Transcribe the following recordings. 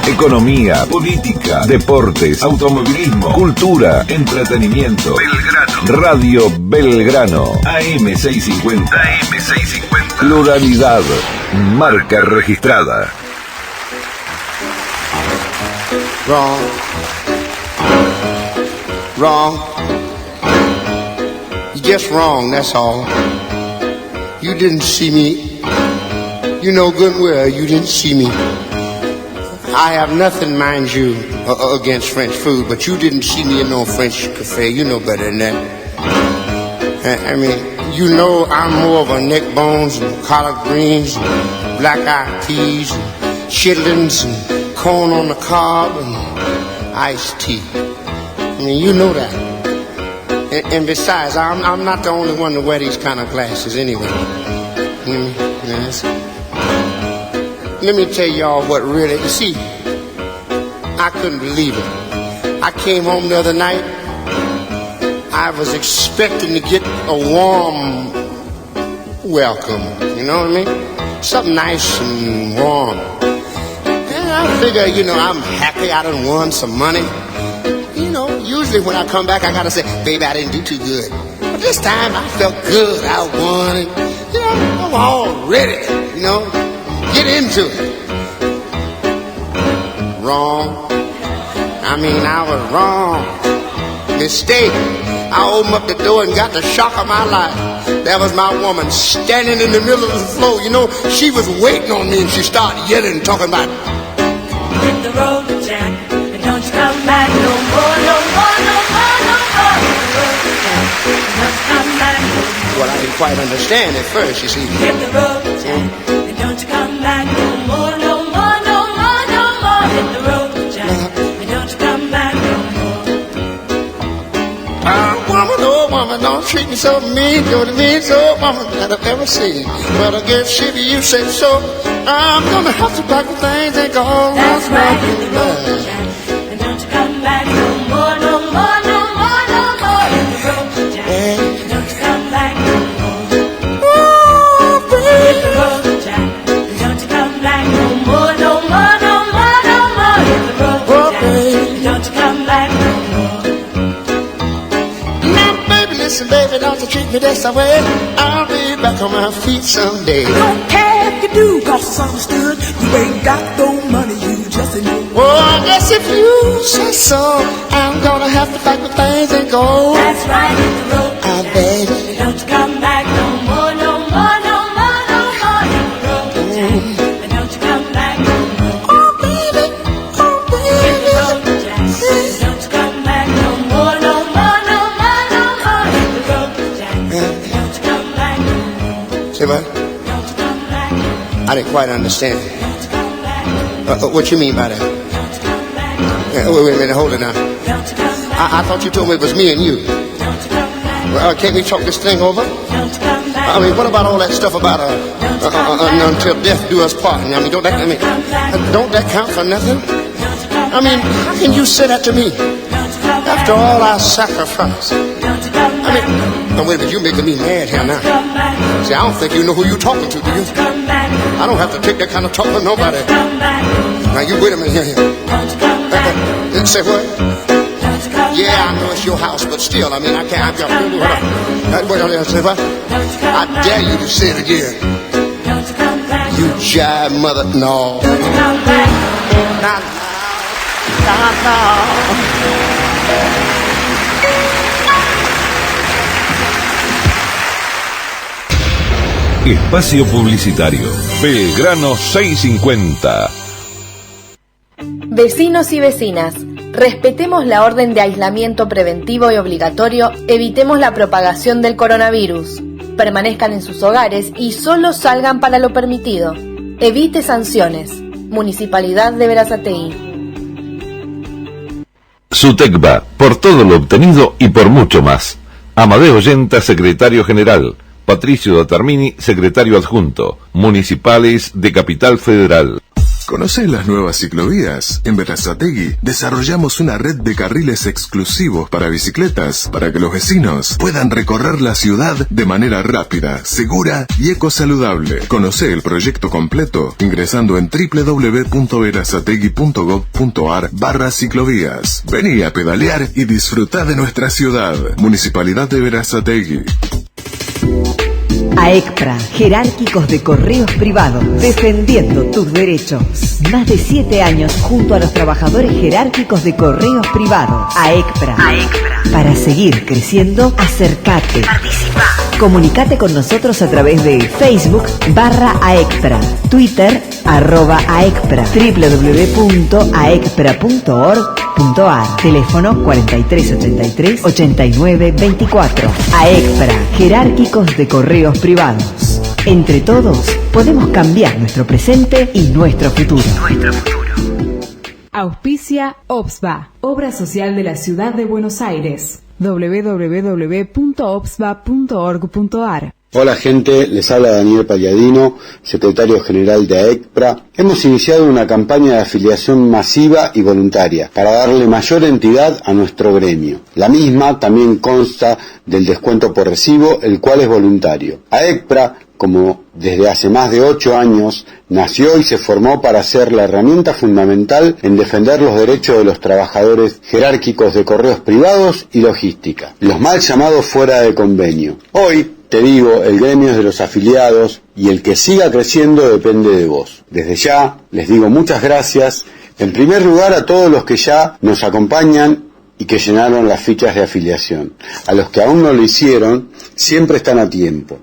economía, política, deportes, automovilismo, cultura, entretenimiento. Belgrano. Radio Belgrano. AM650. AM650. Pluralidad. Marca registrada. Wrong. You're just wrong, that's all. You didn't see me. You know good and well you didn't see me. I have nothing, mind you, against French food, but you didn't see me in no French cafe. You know better than that. I mean, you know I'm more of a neck bones and collard greens and black-eyed peas and chitlins and corn on the cob and iced tea. I mean, you know that. And besides, I'm not the only one to wear these kind of glasses anyway. Yes. Let me tell y'all what really, you see, I couldn't believe it. I came home the other night, I was expecting to get a warm welcome, you know what I mean? Something nice and warm. And I figure, you know, I'm happy I done won some money. You know, usually when I come back, I gotta say, baby, I didn't do too good. But this time I felt good, I won it. You know, I'm all ready, you know. Get into it. Wrong. I mean, I was wrong. Mistake. I opened up the door and got the shock of my life. There was my woman standing in the middle of the floor. You know, she was waiting on me and she started yelling and talking about, hit the road, Jack, and don't you come back no more, no more, no more, no more. Hit the road, Jack, and don't you come back no more. Well, I didn't quite understand at first, you see. Hit the road, Jack. Don't you come back no more, no more, no more, no more. Hit the road, Jack, and don't you come back no more. Woman, don't treat me so mean, you're the meanest old woman that I've ever seen. But I guess if you say so, I'm gonna have to pack the things and go. That's right, hit the road, Jack, and don't you come back no more, no more, no more, no more. Hit the road, Jack, and don't you come back no more. Hit the road, Jack. Listen, baby, don't you treat me this way. I'll be back on my feet someday. I don't care if you do, cause it's understood. You ain't got no money, you just ain't know. Well, I guess if you say so, I'm gonna have to pack the things and go. That's right, hit the road, I beg. Don't you come back no more, no more, no more, no more. Hit the road, Jack, and don't you come back no more. Oh, baby, oh, baby. Hit the road, Jack, and don't you come back no more, no more, no more, no more. Hit the road, Jack, and don't you come back no more. Say what? Don't you come back no more. I didn't quite understand. Don't you come back no more. What you mean by that? Don't you come back no more. Wait a minute, hold it now. Don't you come back. I thought you told me it was me and you. Don't you come back. Well, can't we talk this thing over? Don't you come back. I mean, what about all that stuff about until death do us part? I mean, don't that count for nothing? I mean, how can you say that to me? After all our sacrifice. I mean, no, wait a minute, you're making me mad here now. See, I don't think you know who you're talking to, do you? I don't have to take that kind of talk from nobody. Now, you wait a minute here. Say what? Yeah, I know it's your house, but still, I mean, I can't. Say what? I dare you to say it again. You jive mother. No. Not now. Espacio publicitario. Belgrano 650. Vecinos y vecinas, respetemos la orden de aislamiento preventivo y obligatorio, evitemos la propagación del coronavirus. Permanezcan en sus hogares y solo salgan para lo permitido. Evite sanciones. Municipalidad de Berazategui. Sutecba, por todo lo obtenido y por mucho más. Amadeo Yenta, secretario general. Patricio Datarmini, secretario adjunto. Municipales de Capital Federal. ¿Conocés las nuevas ciclovías? En Berazategui desarrollamos una red de carriles exclusivos para bicicletas para que los vecinos puedan recorrer la ciudad de manera rápida, segura y ecosaludable. Conocé el proyecto completo ingresando en www.berazategui.gov.ar/ciclovías. Vení a pedalear y disfrutá de nuestra ciudad. Municipalidad de Berazategui. AECPRA, jerárquicos de correos privados, defendiendo tus derechos. Más de 7 años junto a los trabajadores jerárquicos de correos privados. AECPRA. Para seguir creciendo, acércate. Participa. Comunicate con nosotros a través de Facebook /AECPRA, Twitter @AECPRA, www.aecpra.org.ar, teléfono 4383 8924. AECPRA, jerárquicos de correos privados. Entre todos podemos cambiar nuestro presente y nuestro futuro. Auspicia OBSVA, Obra Social de la Ciudad de Buenos Aires. www.obsva.org.ar. Hola gente, les habla Daniel Palladino, secretario general de AECPRA. Hemos iniciado una campaña de afiliación masiva y voluntaria para darle mayor entidad a nuestro gremio. La misma también consta del descuento por recibo, el cual es voluntario. AECPRA, como desde hace más de 8 años, nació y se formó para ser la herramienta fundamental en defender los derechos de los trabajadores jerárquicos de correos privados y logística, los mal llamados fuera de convenio. Hoy, te digo, el gremio es de los afiliados y el que siga creciendo depende de vos. Desde ya, les digo muchas gracias, en primer lugar a todos los que ya nos acompañan y que llenaron las fichas de afiliación. A los que aún no lo hicieron, siempre están a tiempo.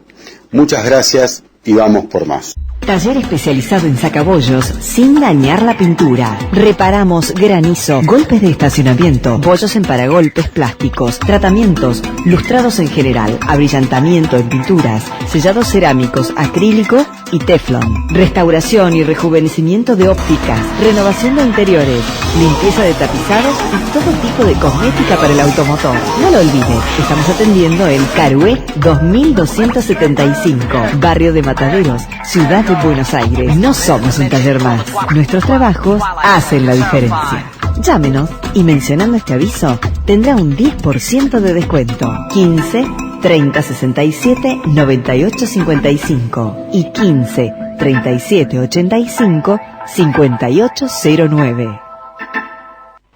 Muchas gracias y vamos por más. Taller especializado en sacabollos sin dañar la pintura. Reparamos granizo, golpes de estacionamiento, bollos en paragolpes plásticos, tratamientos, lustrados en general, abrillantamiento en pinturas, sellados cerámicos, acrílico y teflón. Restauración y rejuvenecimiento de ópticas, renovación de interiores, limpieza de tapizados y todo tipo de cosmética para el automotor. No lo olvides, estamos atendiendo en Carué 2275, barrio de Mataderos, ciudad de Buenos Aires. No somos un taller más. Nuestros trabajos hacen la diferencia. Llámenos y mencionando este aviso tendrá un 10% de descuento. 15 30 67 98 55 y 15 37 85 58 09.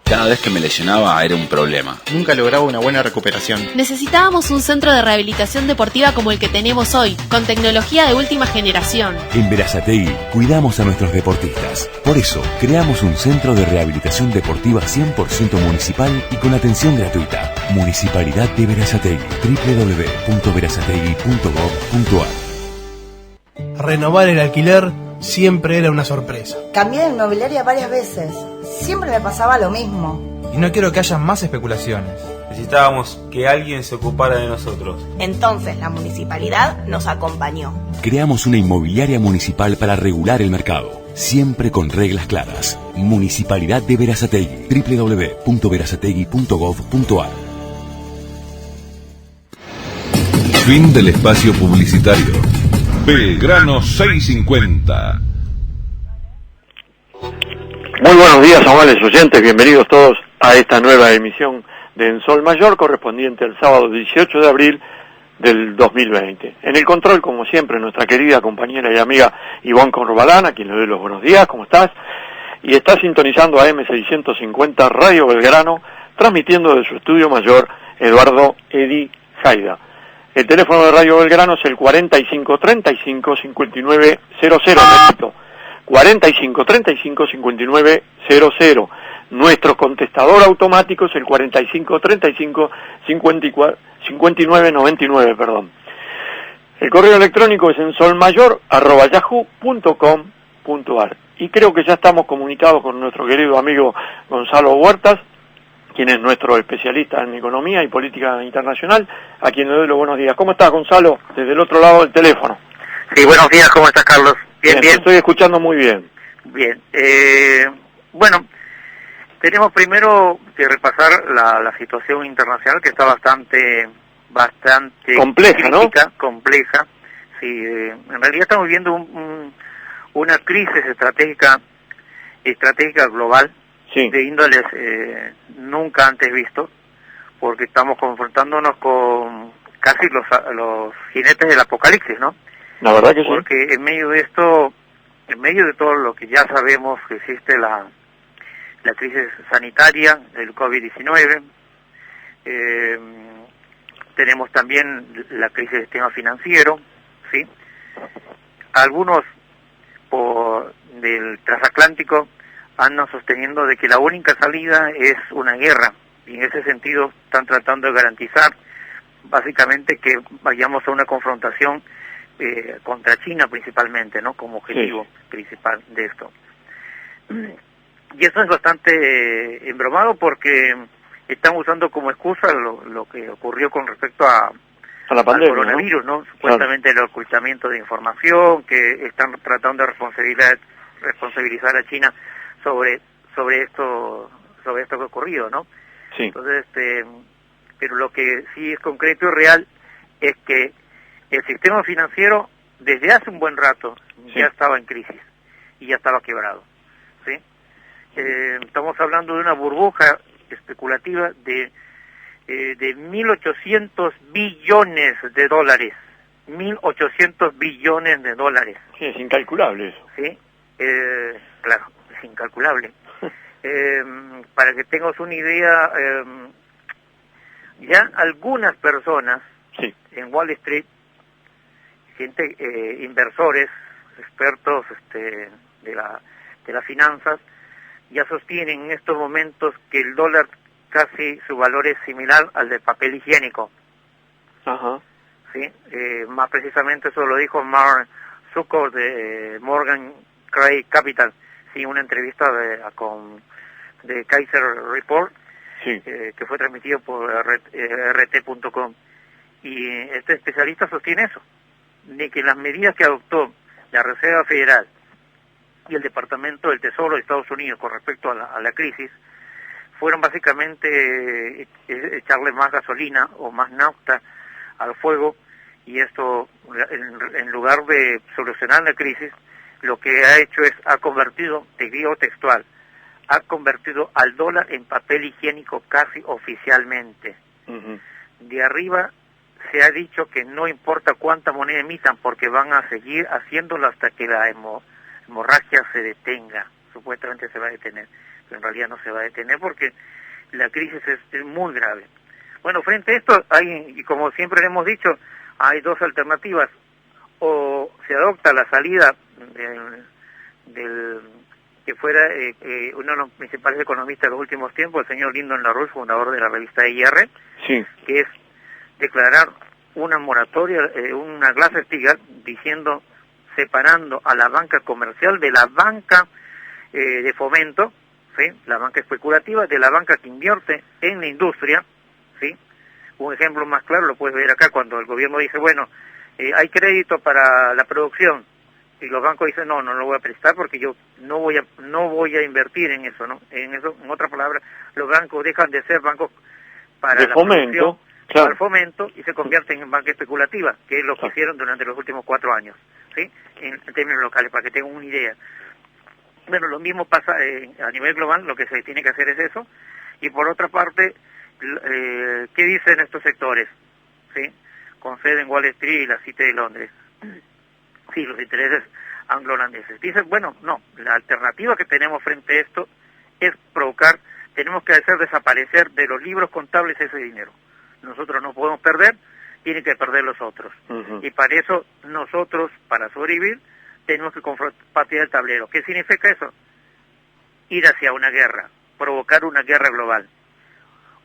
Cada vez que me lesionaba era un problema. Nunca lograba una buena recuperación. Necesitábamos un centro de rehabilitación deportiva como el que tenemos hoy, con tecnología de última generación. En Berazategui cuidamos a nuestros deportistas. Por eso, creamos un centro de rehabilitación deportiva 100% municipal y con atención gratuita. Municipalidad de Berazategui. www.berazategui.gov.ar. Renovar el alquiler siempre era una sorpresa. Cambié de inmobiliaria varias veces. Siempre me pasaba lo mismo. Y no quiero que haya más especulaciones. Necesitábamos que alguien se ocupara de nosotros. Entonces la municipalidad nos acompañó. Creamos una inmobiliaria municipal para regular el mercado, siempre con reglas claras. Municipalidad de Berazategui. www.berazategui.gov.ar. Fin del espacio publicitario. Belgrano 650. Muy buenos días, amables oyentes, bienvenidos todos a esta nueva emisión de En Sol Mayor, correspondiente al sábado 18 de abril del 2020. En el control, como siempre, nuestra querida compañera y amiga Ivonne Corbalán, a quien le doy los buenos días, ¿cómo estás? Y está sintonizando a M650 Radio Belgrano, transmitiendo de su estudio mayor Eduardo Edi Jaida. El teléfono de Radio Belgrano es el 4535-5900, repito, 4535-5900. Nuestro contestador automático es el 4535-5999, perdón. El correo electrónico es ensolmayor@yahoo.com.ar. Y creo que ya estamos comunicados con nuestro querido amigo Gonzalo Huertas, quien es nuestro especialista en economía y política internacional, a quien le doy los buenos días. ¿Cómo estás, Gonzalo? Desde el otro lado del teléfono. Sí, buenos días, ¿cómo estás, Carlos? Bien. Te estoy escuchando muy bien. Bien. Bueno, tenemos primero que repasar la situación internacional, que está bastante compleja, crítica, ¿no? Compleja. Sí, en realidad estamos viendo una crisis estratégica estratégica global Sí. de índoles nunca antes visto, porque estamos confrontándonos con casi los jinetes del apocalipsis, ¿no? La verdad que sí. Porque en medio de esto, en medio de todo lo que ya sabemos que existe la crisis sanitaria del COVID-19, tenemos también la crisis del sistema financiero, ¿sí? Algunos del transatlántico andan sosteniendo de que la única salida es una guerra, y en ese sentido están tratando de garantizar básicamente que vayamos a una confrontación contra China principalmente, ¿no? Como objetivo principal de esto. Y eso es bastante embromado porque están usando como excusa lo que ocurrió con respecto a la pandemia, al coronavirus, ¿no? Supuestamente el ocultamiento de información, que están tratando de responsabilizar a China sobre esto que ha ocurrido, ¿no? Sí. Entonces, pero lo que sí es concreto y real es que el sistema financiero desde hace un buen rato ya estaba en crisis y ya estaba quebrado, ¿sí? Estamos hablando de una burbuja especulativa de 1.800 billones de dólares. 1.800 billones de dólares. Sí, es incalculable eso. Sí, claro, es incalculable. Para que tengas una idea, ya algunas personas en Wall Street, gente, inversores, expertos de las finanzas, ya sostienen en estos momentos que el dólar casi su valor es similar al del papel higiénico. Ajá. Sí, más precisamente eso lo dijo Mark Zuckerberg de Morgan Cray Capital, sí, una entrevista de Kaiser Report, que fue transmitido por rt.com, y este especialista sostiene eso, de que las medidas que adoptó la Reserva Federal y el Departamento del Tesoro de Estados Unidos con respecto a la crisis fueron básicamente echarle más gasolina o más nafta al fuego, y esto en lugar de solucionar la crisis lo que ha hecho es ha convertido, te digo textual, ha convertido al dólar en papel higiénico casi oficialmente. De arriba se ha dicho que no importa cuánta moneda emitan porque van a seguir haciéndolo hasta que la hemorragia se detenga. Supuestamente se va a detener, pero en realidad no se va a detener porque la crisis es muy grave. Bueno, frente a esto hay, y como siempre le hemos dicho, hay dos alternativas: o se adopta la salida del que fuera uno de los principales economistas de los últimos tiempos, el señor Lyndon LaRouche, fundador de la revista IR, que es declarar una moratoria, una Glass-Steagall, diciendo, separando a la banca comercial de la banca de fomento, ¿sí? La banca especulativa, de la banca que invierte en la industria, ¿sí? Un ejemplo más claro lo puedes ver acá cuando el gobierno dice, bueno, hay crédito para la producción, y los bancos dicen, no lo voy a prestar porque yo no voy a invertir en eso, ¿no? En eso, en otras palabras, los bancos dejan de ser bancos para de la fomento, para el fomento, y se convierten en banca especulativa, que es lo que hicieron durante los últimos 4 años, ¿sí? En términos locales, para que tengan una idea. Bueno, lo mismo pasa a nivel global, lo que se tiene que hacer es eso. Y por otra parte, ¿qué dicen estos sectores? ¿Sí? Con sede en Wall Street y la City de Londres. Sí, los intereses anglo-holandeses. Dicen, bueno, no, la alternativa que tenemos frente a esto es provocar, tenemos que hacer desaparecer de los libros contables ese dinero. Nosotros no podemos perder, tienen que perder los otros. Y para eso nosotros, para sobrevivir, tenemos que patear el tablero. ¿Qué significa eso? Ir hacia una guerra, provocar una guerra global,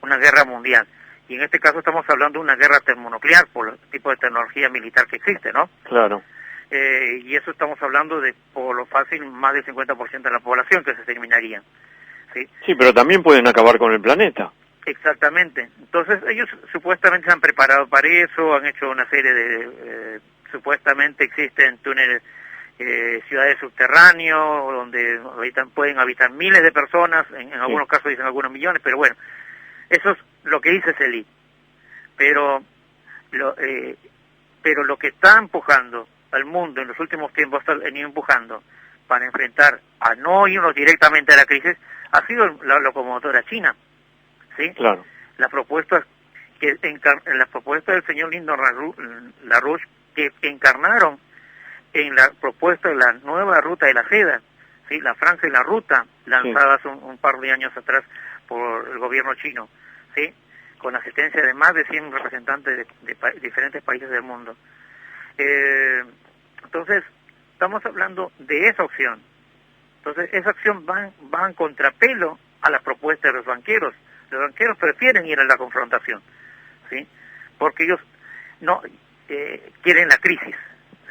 una guerra mundial. Y en este caso estamos hablando de una guerra termonuclear por el tipo de tecnología militar que existe, ¿no? Claro. Y eso estamos hablando de, por lo fácil, más del 50% de la población que se terminaría. Sí, pero también pueden acabar con el planeta. Exactamente. Entonces ellos supuestamente se han preparado para eso, han hecho una serie de... supuestamente existen túneles, ciudades subterráneos, donde pueden habitar miles de personas, en algunos casos dicen algunos millones, pero bueno, eso es lo que dice Celi. Pero lo que está empujando al mundo en los últimos tiempos, está venido empujando, para enfrentar, a no irnos directamente a la crisis, ha sido la locomotora china, ¿sí? Claro. Las propuestas del señor Lyndon LaRouche que encarnaron en la propuesta de la nueva ruta de la seda, ¿sí? La Francia y la ruta, lanzadas un par de años atrás por el gobierno chino, ¿sí? Con la asistencia de más de 100 representantes de diferentes países del mundo. Entonces, estamos hablando de esa opción. Entonces, esa opción va en contrapelo a la propuesta de los banqueros. Los banqueros prefieren ir a la confrontación, ¿sí? Porque ellos no quieren la crisis,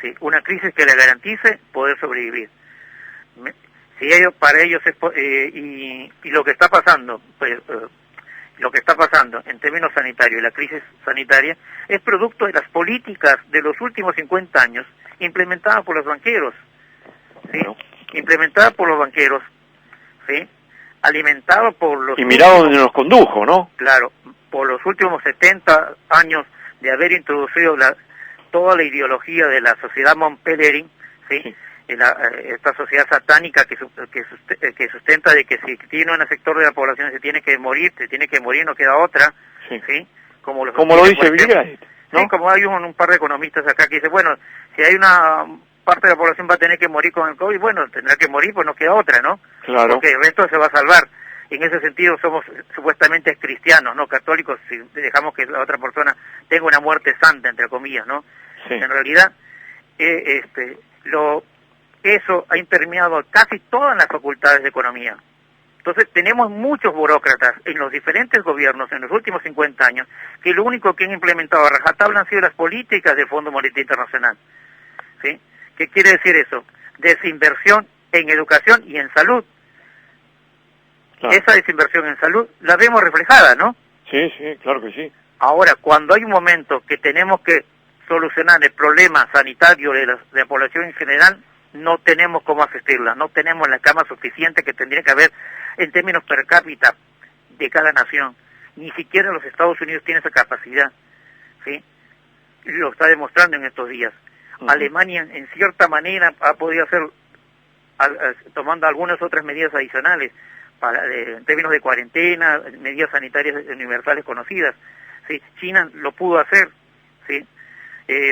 ¿sí? Una crisis que le garantice poder sobrevivir. Si para ellos es y lo que está pasando, pues lo que está pasando en términos sanitarios, la crisis sanitaria, es producto de las políticas de los últimos 50 años implementadas por los banqueros, ¿sí? Implementadas por los banqueros, ¿sí? Alimentado por los... Y mirá dónde nos condujo, ¿no? Claro, por los últimos 70 años de haber introducido toda la ideología de la sociedad Montpellerin, ¿sí? Esta sociedad satánica que sustenta de que si tiene un sector de la población se tiene que morir, no queda otra, ¿sí? Como lo dice Bill Gates, ¿no? Sí, como hay un par de economistas acá que dicen, bueno, si hay una parte de la población va a tener que morir con el COVID, bueno, tendrá que morir, pues no queda otra, ¿no? Claro. Porque el resto se va a salvar. En ese sentido somos supuestamente cristianos, ¿no? Católicos, si dejamos que la otra persona tenga una muerte santa, entre comillas, ¿no? Sí. En realidad, eso ha impermeado casi todas las facultades de economía. Entonces tenemos muchos burócratas en los diferentes gobiernos en los últimos 50 años que lo único que han implementado a rajatabla han sido las políticas del Fondo Monetario Internacional, ¿sí? ¿Qué quiere decir eso? Desinversión en educación y en salud. Claro. Esa desinversión en salud la vemos reflejada, ¿no? Sí, claro que sí. Ahora, cuando hay un momento que tenemos que solucionar el problema sanitario de la población en general, no tenemos cómo asistirla, no tenemos la cama suficiente que tendría que haber en términos per cápita de cada nación. Ni siquiera los Estados Unidos tienen esa capacidad, ¿sí? Lo está demostrando en estos días. Alemania, en cierta manera, ha podido hacer, tomando algunas otras medidas adicionales, en términos de cuarentena, medidas sanitarias universales conocidas, ¿sí? China lo pudo hacer, ¿sí?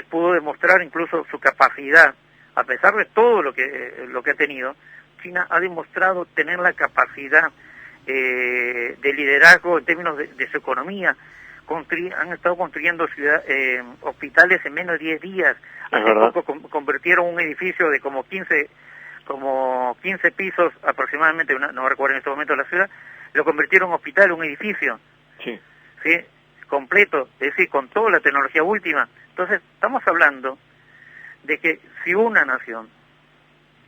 Pudo demostrar incluso su capacidad. A pesar de todo lo que ha tenido, China ha demostrado tener la capacidad de liderazgo en términos de su economía. Han estado construyendo hospitales en menos de 10 días. Hace poco convirtieron un edificio de como 15 pisos aproximadamente, no recuerdo en este momento la ciudad, lo convirtieron en hospital, un edificio. ¿Sí? Completo, es decir, con toda la tecnología última. Entonces, estamos hablando de que si una nación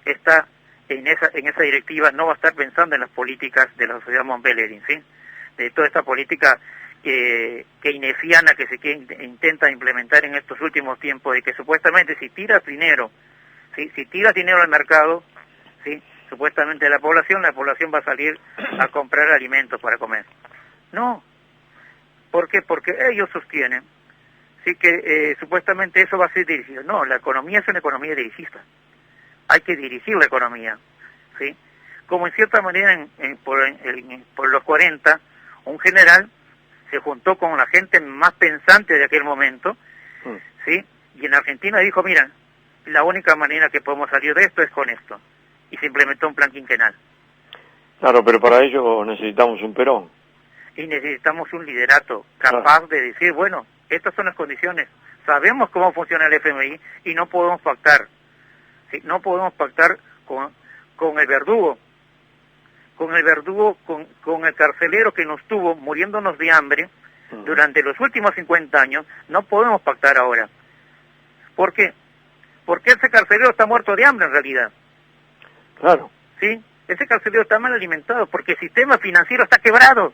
está en esa directiva, no va a estar pensando en las políticas de la sociedad Montpellerin, ¿sí? De toda esta política keynesiana que se intenta implementar en estos últimos tiempos, de que supuestamente si tiras dinero, ¿sí? Si tiras dinero al mercado, ¿sí? Supuestamente la población va a salir a comprar alimentos para comer. No. ¿Por qué? Porque ellos sostienen, sí, que supuestamente eso va a ser dirigido. No, la economía es una economía dirigista. Hay que dirigir la economía, ¿sí? Como en cierta manera por los 40, un general se juntó con la gente más pensante de aquel momento, ¿sí? Y en Argentina dijo, mira, la única manera que podemos salir de esto es con esto. Y se implementó un plan quinquenal. Claro, pero para ello necesitamos un Perón. Y necesitamos un liderato capaz de decir, bueno, estas son las condiciones, sabemos cómo funciona el FMI y no podemos pactar, ¿sí? No podemos pactar con el verdugo, con el carcelero que nos tuvo muriéndonos de hambre durante los últimos 50 años, no podemos pactar ahora. ¿Por qué? Porque ese carcelero está muerto de hambre en realidad. Claro. ¿Sí? Ese carcelero está mal alimentado porque el sistema financiero está quebrado.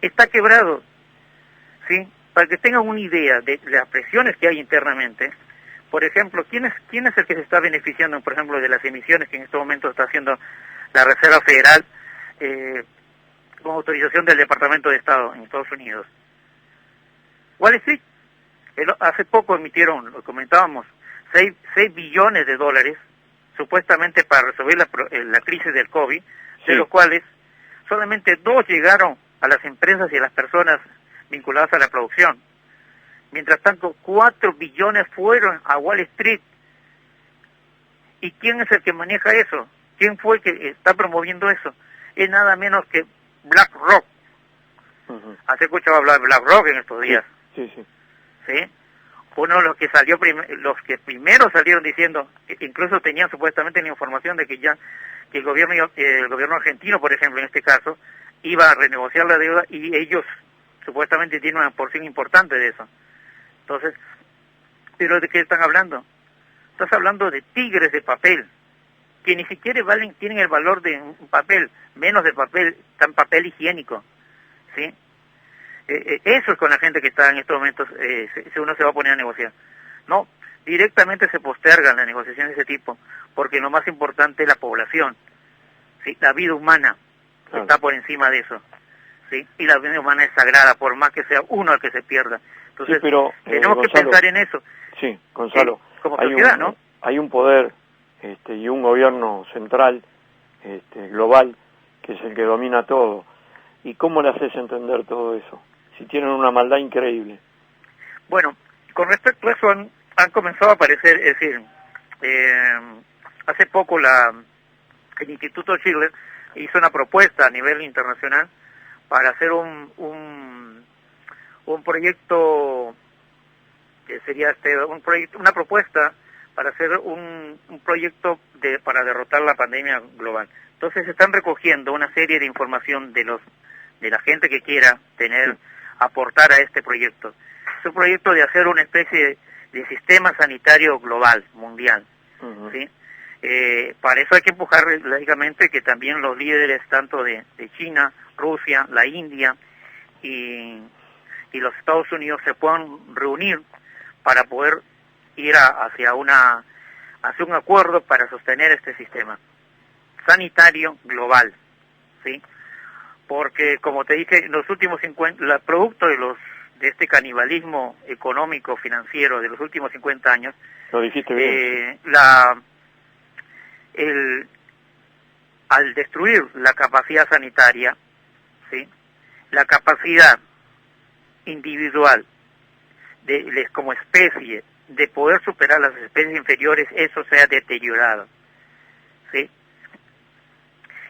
Está quebrado. ¿Sí? Para que tengan una idea de las presiones que hay internamente, por ejemplo, ¿quién es el que se está beneficiando, por ejemplo, de las emisiones que en este momento está haciendo la Reserva Federal con autorización del Departamento de Estado en Estados Unidos? Wall Street. Hace poco emitieron, lo comentábamos, 6 billones de dólares, supuestamente para resolver la crisis del COVID, de los cuales solamente 2 llegaron a las empresas y a las personas vinculadas a la producción. Mientras tanto, 4 billones fueron a Wall Street. ¿Y quién es el que maneja eso? ¿Quién fue el que está promoviendo eso? Es nada menos que BlackRock. ¿Has escuchado hablar de BlackRock en estos días? Sí. ¿Sí? Uno de los que salió los que primero salieron diciendo, incluso tenían supuestamente la información de que ya que el gobierno argentino, por ejemplo, en este caso, iba a renegociar la deuda y ellos supuestamente tienen una porción importante de eso. Entonces, ¿pero de qué están hablando? Estás hablando de tigres de papel, que ni siquiera tienen el valor de un papel, menos de papel, tan papel higiénico, ¿sí? Eso es con la gente que está en estos momentos, uno se va a poner a negociar. No, directamente se postergan las negociaciones de ese tipo, porque lo más importante es la población, ¿sí? La vida humana está por encima de eso, ¿sí? Y la vida humana es sagrada, por más que sea uno el que se pierda. Entonces, pero, tenemos que Gonzalo, pensar en eso. Sí, Gonzalo, como sociedad, ¿no? Hay un poder y un gobierno central, global, que es el que domina todo. ¿Y cómo le haces entender todo eso? Si tienen una maldad increíble. Bueno, con respecto a eso han comenzado a aparecer, es decir, hace poco el Instituto Schiller hizo una propuesta a nivel internacional para hacer un proyecto que sería una propuesta para hacer un proyecto para derrotar la pandemia global. Entonces se están recogiendo una serie de información de la gente que quiera aportar a este proyecto. Es un proyecto de hacer una especie de sistema sanitario global, mundial, ¿sí? Para eso hay que empujar, lógicamente, que también los líderes tanto de China, Rusia, la India y los Estados Unidos se puedan reunir para poder ir hacia un acuerdo para sostener este sistema sanitario global, ¿sí? Porque, como te dije, en los últimos 50, producto de este canibalismo económico financiero de los últimos 50 años, lo dijiste bien. Al destruir la capacidad sanitaria, ¿sí? La capacidad individual como especie de poder superar las especies inferiores, eso se ha deteriorado, ¿sí?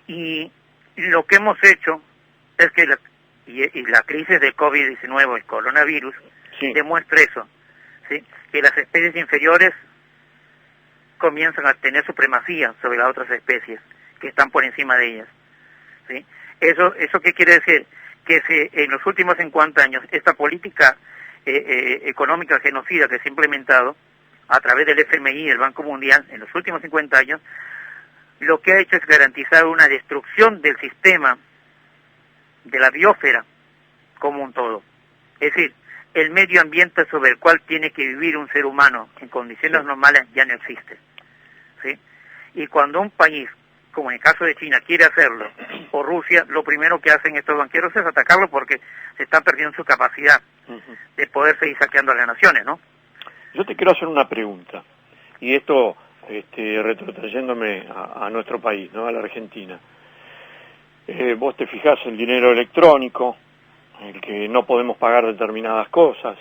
Y lo que hemos hecho es que la crisis del COVID-19, el coronavirus, demuestra eso, ¿sí? Que las especies inferiores comienzan a tener supremacía sobre las otras especies que están por encima de ellas, ¿sí? ¿Eso qué quiere decir? Que en los últimos 50 años esta política económica genocida que se ha implementado a través del FMI, el Banco Mundial, en los últimos 50 años, lo que ha hecho es garantizar una destrucción del sistema de la biosfera como un todo. Es decir, el medio ambiente sobre el cual tiene que vivir un ser humano en condiciones normales ya no existe, ¿sí? Y cuando un país, como en el caso de China, quiere hacerlo, o Rusia, lo primero que hacen estos banqueros es atacarlo porque se están perdiendo su capacidad de poder seguir saqueando a las naciones, ¿no? Yo te quiero hacer una pregunta, y esto retrotrayéndome a nuestro país, ¿no? A la Argentina. Vos te fijás el dinero electrónico, el que no podemos pagar determinadas cosas,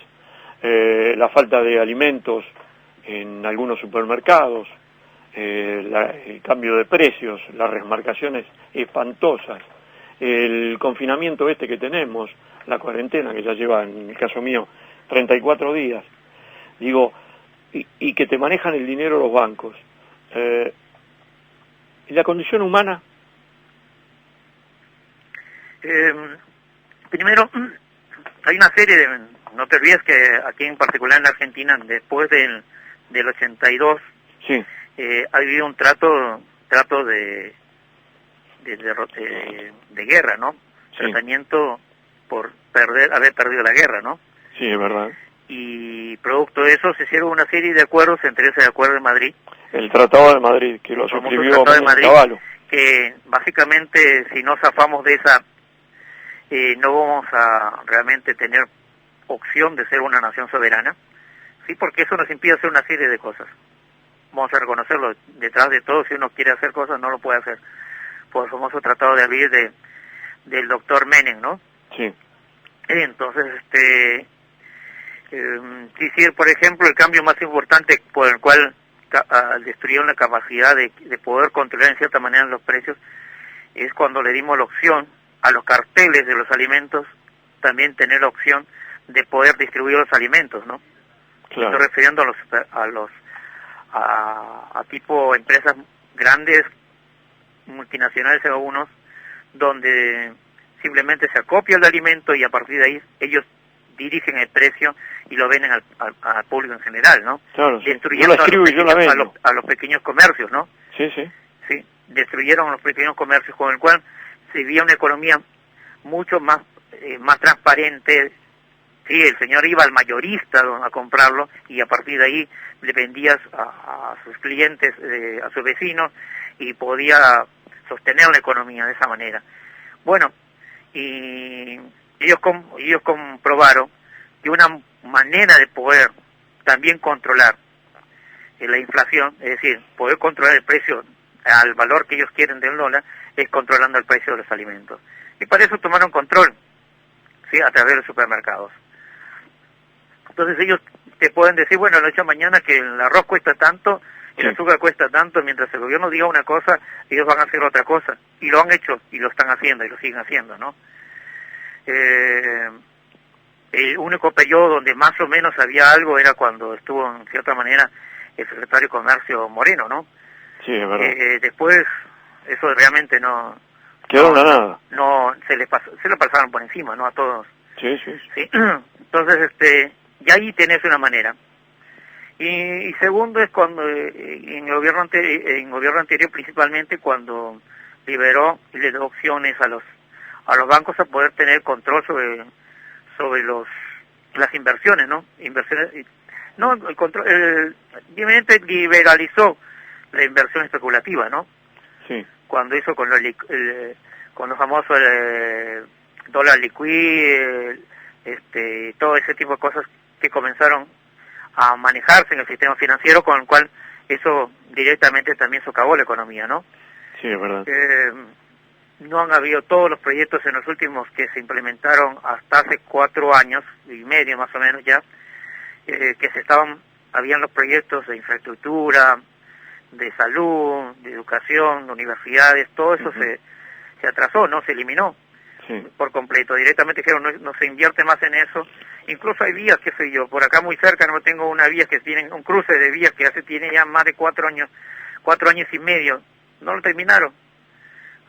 la falta de alimentos en algunos supermercados, el cambio de precios, las remarcaciones espantosas, el confinamiento que tenemos, la cuarentena que ya lleva, en el caso mío, 34 días, digo, y que te manejan el dinero los bancos. ¿Y la condición humana? Primero, hay una serie de... No te olvides que aquí en particular en la Argentina, después del 82, ha habido un trato de guerra, ¿no? Tratamiento por haber perdido la guerra, ¿no? Sí, es verdad. Y producto de eso se hicieron una serie de acuerdos, entre ellos el Acuerdo de Madrid. El Tratado de Madrid, que lo suscribió Cavallo. Que básicamente, si no zafamos de esa, no vamos a realmente tener opción de ser una nación soberana, sí, porque eso nos impide hacer una serie de cosas vamos a reconocerlo, detrás de todo, si uno quiere hacer cosas, no lo puede hacer. Por el famoso Tratado de Abril del doctor Menem, ¿no? Sí. Entonces, sí, por ejemplo, el cambio más importante por el cual destruyeron la capacidad de poder controlar en cierta manera los precios, es cuando le dimos la opción a los carteles de los alimentos, también tener la opción de poder distribuir los alimentos, ¿no? Claro. Estoy refiriendo a tipo empresas grandes, multinacionales o unos, donde simplemente se acopia el alimento y a partir de ahí ellos dirigen el precio y lo venden al público en general, ¿no? Claro, sí. Destruyendo a los pequeños comercios, ¿no? Sí, sí. Sí, destruyeron los pequeños comercios, con el cual se veía una economía mucho más transparente. Sí, el señor iba al mayorista a comprarlo y a partir de ahí le vendías a sus clientes, a sus vecinos, y podía sostener la economía de esa manera. Bueno, y ellos comprobaron que una manera de poder también controlar la inflación, es decir, poder controlar el precio al valor que ellos quieren del dólar, es controlando el precio de los alimentos. Y para eso tomaron control, ¿sí?, a través de los supermercados. Entonces ellos te pueden decir, bueno, la noche mañana que el arroz cuesta tanto, el azúcar cuesta tanto, mientras el gobierno diga una cosa, ellos van a hacer otra cosa. Y lo han hecho, y lo están haciendo, y lo siguen haciendo, ¿no? El único periodo donde más o menos había algo era cuando estuvo, en cierta manera, el secretario de Comercio Moreno, ¿no? Sí, es verdad. Después, eso realmente no... Quedó nada. No, se lo pasaron por encima, ¿no? A todos. Sí, sí. ¿Sí? Entonces, y ahí tenés una manera. Y segundo es cuando, en el gobierno anterior principalmente, cuando liberó y le dio opciones a los bancos a poder tener control sobre las inversiones, ¿no? El control, obviamente liberalizó la inversión especulativa, ¿no? Sí. Cuando hizo con los famosos dólar liquid, todo ese tipo de cosas que comenzaron a manejarse en el sistema financiero, con el cual eso directamente también socavó la economía, ¿no? Sí, es verdad. No han habido todos los proyectos en los últimos que se implementaron hasta hace 4 años y medio más o menos ya, habían los proyectos de infraestructura, de salud, de educación, de universidades, todo eso se atrasó, no se eliminó por completo. Directamente dijeron, no se invierte más en eso. Incluso hay vías, qué sé yo, por acá muy cerca no tengo una vía que tienen un cruce de vías que tiene ya más de 4 años y medio, no lo terminaron.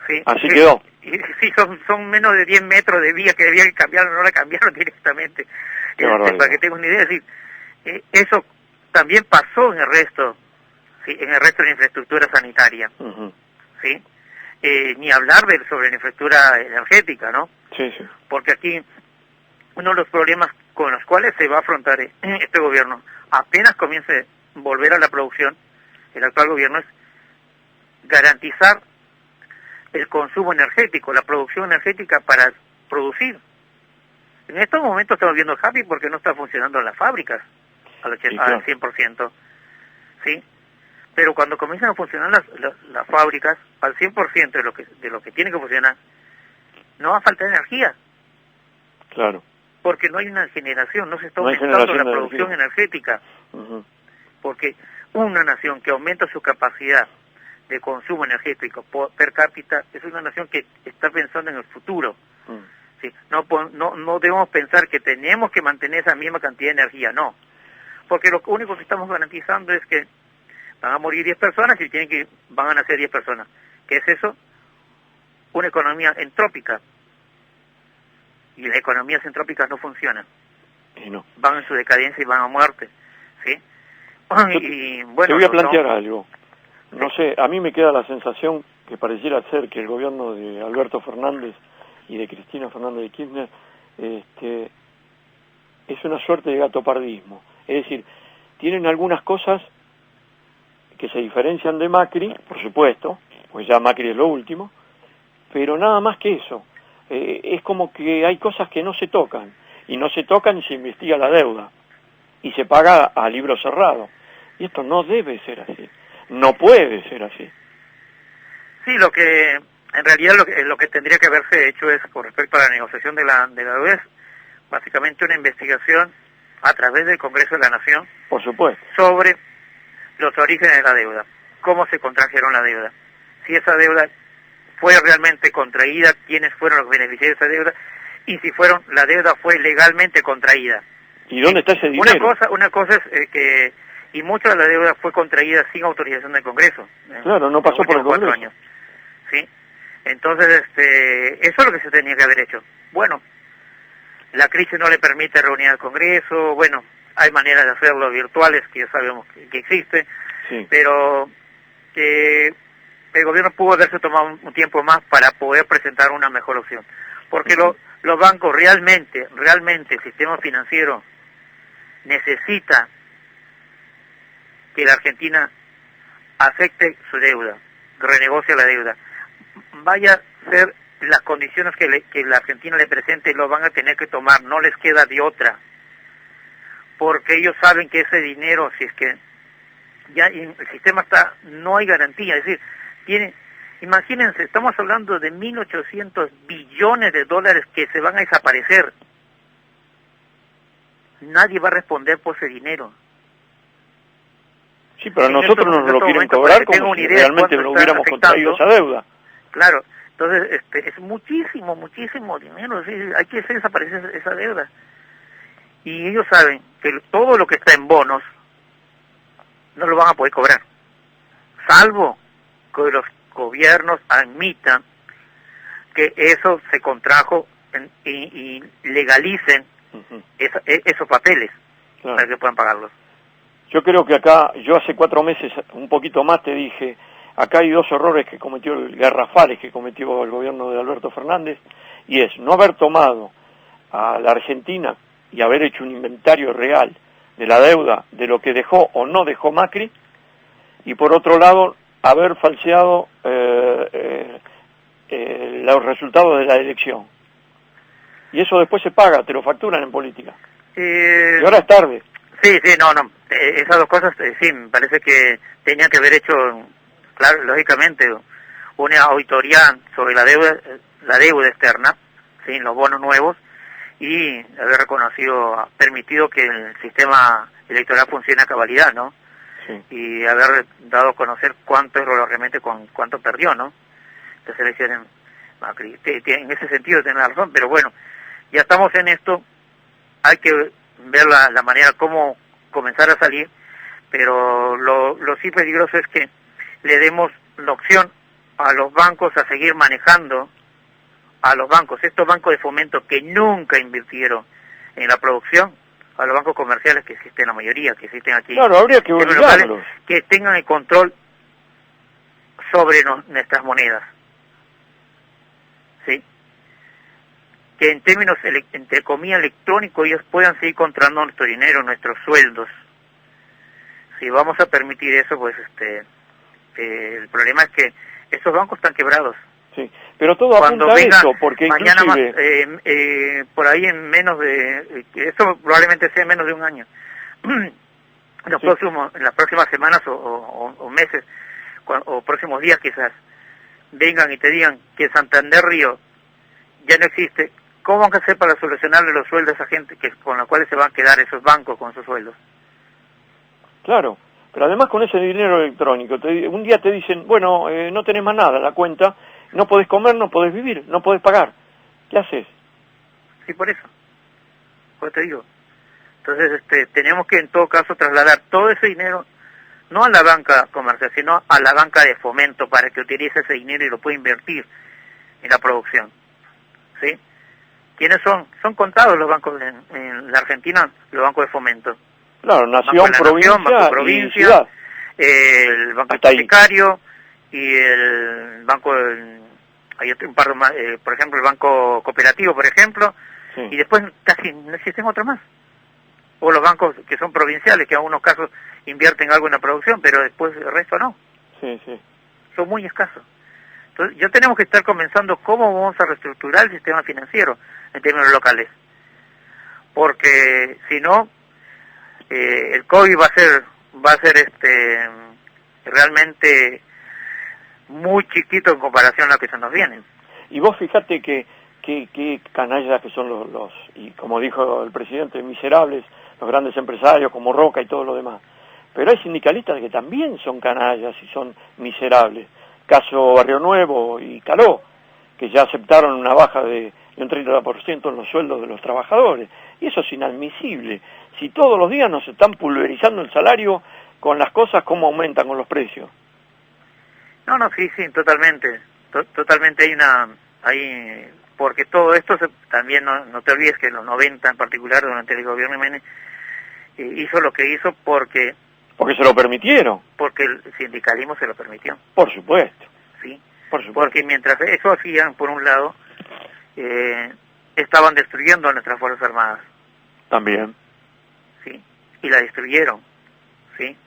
Sí, así quedó. Sí, son menos de 10 metros de vía que debía que cambiar, no la cambiaron directamente. Para que tengas una idea, es decir, eso también pasó en el resto, ¿sí?, en el resto de la infraestructura sanitaria, ¿sí? Ni hablar sobre la infraestructura energética, ¿no? Sí, sí. Porque aquí uno de los problemas con los cuales se va a afrontar este gobierno, apenas comience a volver a la producción, el actual gobierno, es garantizar el consumo energético, la producción energética para producir. En estos momentos estamos viendo Happy porque no está funcionando las fábricas al 100%, ¿sí? Pero cuando comienzan a funcionar las fábricas al 100% de lo que tiene que funcionar, no va a faltar energía. Claro. Porque no hay una generación, no se está aumentando la producción energética. Porque una nación que aumenta su capacidad de consumo energético per cápita es una nación que está pensando en el futuro. ¿Sí? No debemos pensar que tenemos que mantener esa misma cantidad de energía, no. Porque lo único que estamos garantizando es que van a morir 10 personas y van a nacer 10 personas. ¿Qué es eso? Una economía entrópica. Y las economías entrópicas no funcionan. Y no. Van en su decadencia y van a muerte. ¿Sí? Y bueno, te voy a plantear algo. No sé, a mí me queda la sensación que pareciera ser que el gobierno de Alberto Fernández y de Cristina Fernández de Kirchner es una suerte de gatopardismo. Es decir, tienen algunas cosas que se diferencian de Macri, por supuesto, pues ya Macri es lo último, pero nada más que eso. Es como que hay cosas que no se tocan, y no se tocan y se investiga la deuda, y se paga a libro cerrado. Y esto no debe ser así. No puede ser así. Sí, lo que en realidad lo que tendría que haberse hecho es, con respecto a la negociación de la deuda, es básicamente una investigación a través del Congreso de la Nación. Por supuesto. Sobre los orígenes de la deuda, cómo se contrajeron la deuda, si esa deuda fue realmente contraída, quiénes fueron los beneficiarios de esa deuda, y si la deuda fue legalmente contraída. ¿Y dónde está ese dinero? Una cosa es que, y mucha de la deuda fue contraída sin autorización del Congreso. Claro, no pasó por el Congreso. 4 años. ¿Sí? Entonces, eso es lo que se tenía que haber hecho. Bueno, la crisis no le permite reunir al Congreso, bueno, hay maneras de hacerlo virtuales, que ya sabemos que existe, sí. Pero el gobierno pudo haberse tomado un tiempo más para poder presentar una mejor opción. Porque los bancos realmente, el sistema financiero necesita que la Argentina acepte su deuda, renegocie la deuda. Vaya a ser las condiciones que la Argentina le presente, lo van a tener que tomar, no les queda de otra. Porque ellos saben que ese dinero, si es que ya el sistema no hay garantía, es decir, imagínense, estamos hablando de 1.800 billones de dólares que se van a desaparecer. Nadie va a responder por ese dinero. Sí, pero nosotros nos lo quieren cobrar como si realmente lo hubiéramos contraído esa deuda. Claro, entonces es muchísimo dinero, ¿sí? Hay que hacer desaparecer esa deuda. Y ellos saben que todo lo que está en bonos no lo van a poder cobrar, salvo que los gobiernos admitan que eso se contrajo y legalicen esos papeles, claro, para que puedan pagarlos. Yo creo que acá, yo hace 4 meses, un poquito más, te dije, acá hay 2 errores que cometió, garrafales que cometió el gobierno de Alberto Fernández, y es no haber tomado a la Argentina y haber hecho un inventario real de la deuda, de lo que dejó o no dejó Macri, y por otro lado, haber falseado los resultados de la elección. Y eso después se paga, te lo facturan en política. Y ahora es tarde. Sí, no, esas 2 cosas, sí, me parece que tenía que haber hecho, claro, lógicamente, una auditoría sobre la deuda externa, sí, los bonos nuevos, y haber permitido que el sistema electoral funcione a cabalidad, ¿no? Sí. Y haber dado a conocer cuánto es realmente, cuánto perdió, ¿no? Las elecciones Macri. En ese sentido tiene razón, pero bueno, ya estamos en esto, hay que ver la manera cómo comenzar a salir, pero lo sí peligroso es que le demos la opción a los bancos a seguir manejando estos bancos de fomento que nunca invirtieron en la producción, a los bancos comerciales que existen, la mayoría que existen aquí. Claro, habría que obligarlos, que tengan el control sobre nuestras monedas, ¿sí? Que en términos, entre comillas, electrónicos, ellos puedan seguir controlando nuestro dinero, nuestros sueldos. Si vamos a permitir eso, pues el problema es que esos bancos están quebrados. Sí, pero todo apunta a eso, porque mañana inclusive... por ahí en menos de... esto probablemente sea menos de un año. En las próximas semanas o meses, o próximos días quizás, vengan y te digan que Santander Río ya no existe. ¿Cómo van a hacer para solucionarle los sueldos a esa gente con la cual se van a quedar esos bancos con sus sueldos? Claro, pero además con ese dinero electrónico, un día te dicen, bueno, no tenés más nada en la cuenta, no podés comer, no podés vivir, no podés pagar. ¿Qué haces? Sí, por eso. Pues te digo. Entonces, tenemos que en todo caso trasladar todo ese dinero, no a la banca comercial, sino a la banca de fomento para que utilice ese dinero y lo pueda invertir en la producción. ¿Sí? ¿Quiénes son? Son contados los bancos en la Argentina, los bancos de fomento. Claro, nación, provincia, el banco hipotecario y el banco, hay un par más, por ejemplo, el banco cooperativo, por ejemplo, y después casi no existen otros más. O los bancos que son provinciales, que en algunos casos invierten algo en la producción, pero después el resto no. Sí. Son muy escasos. Entonces, ya tenemos que estar comenzando cómo vamos a reestructurar el sistema financiero en términos locales. Porque si no, el COVID va va a ser realmente muy chiquito en comparación a lo que se nos viene. Y vos fíjate que canallas que son los, y como dijo el presidente, miserables, los grandes empresarios como Roca y todo lo demás. Pero hay sindicalistas que también son canallas y son miserables. Caso Barrio Nuevo y Caló, que ya aceptaron una baja de un 30% en los sueldos de los trabajadores. Y eso es inadmisible. Si todos los días nos están pulverizando el salario con las cosas, ¿cómo aumentan con los precios? No, sí, totalmente. Totalmente porque todo esto también no te olvides que en los 90 en particular, durante el gobierno de Menem, hizo lo que hizo porque se lo permitieron. Porque el sindicalismo se lo permitió. Por supuesto. Sí. Por supuesto. Porque mientras eso hacían, por un lado, estaban destruyendo a nuestras Fuerzas Armadas. También. Sí. Y la destruyeron. Sí.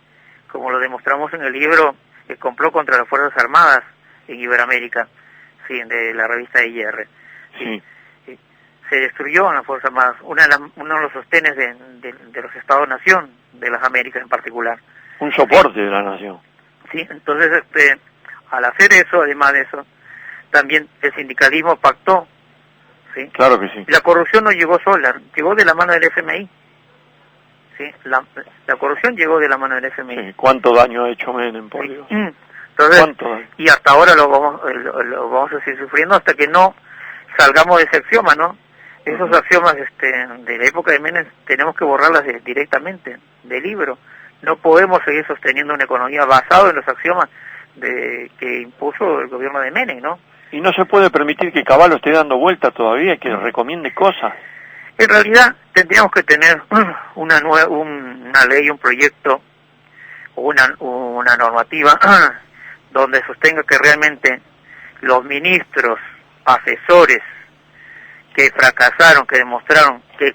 Como lo demostramos en el libro El complot contra las Fuerzas Armadas en Iberoamérica, sí, de la revista IR. Sí. Se destruyó a las Fuerzas Armadas, uno de los sostenes de los Estados-Nación, de las Américas en particular. Un soporte de la nación. Sí, entonces al hacer eso, además de eso, también el sindicalismo pactó. ¿Sí? Claro que sí. Y la corrupción no llegó sola, llegó de la mano del FMI. ¿Sí? La corrupción llegó de la mano del FMI. Sí. ¿Cuánto daño ha hecho Menem, por Dios? Entonces, y hasta ahora lo vamos a seguir sufriendo hasta que no salgamos de ese axioma, ¿no? Esos axiomas de la época de Menem tenemos que borrarlas directamente del libro. No podemos seguir sosteniendo una economía basada en los axiomas que impuso el gobierno de Menem, ¿no? Y no se puede permitir que Caballo esté dando vueltas todavía, que recomiende cosas. En realidad tendríamos que tener una ley, un proyecto, una normativa donde sostenga que realmente los ministros, asesores que fracasaron, que demostraron, que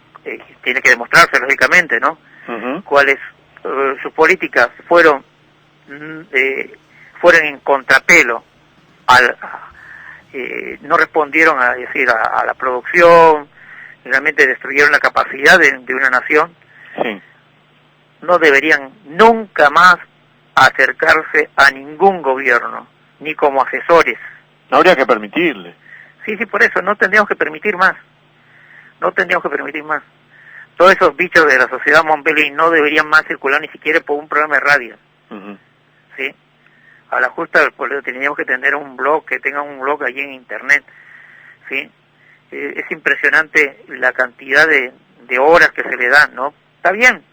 tiene que demostrarse lógicamente, ¿no? Cuáles sus políticas fueron en contrapelo no respondieron a la producción, realmente destruyeron la capacidad de una nación. Sí. No deberían nunca más acercarse a ningún gobierno, ni como asesores. No habría que permitirle. Sí, por eso, no tendríamos que permitir más. Todos esos bichos de la sociedad Montpellier no deberían más circular ni siquiera por un programa de radio. ¿Sí? A la justa tendríamos que tener un blog, que tengan un blog allí en internet. ¿Sí? Es impresionante la cantidad de horas que se le dan, ¿no? Está bien,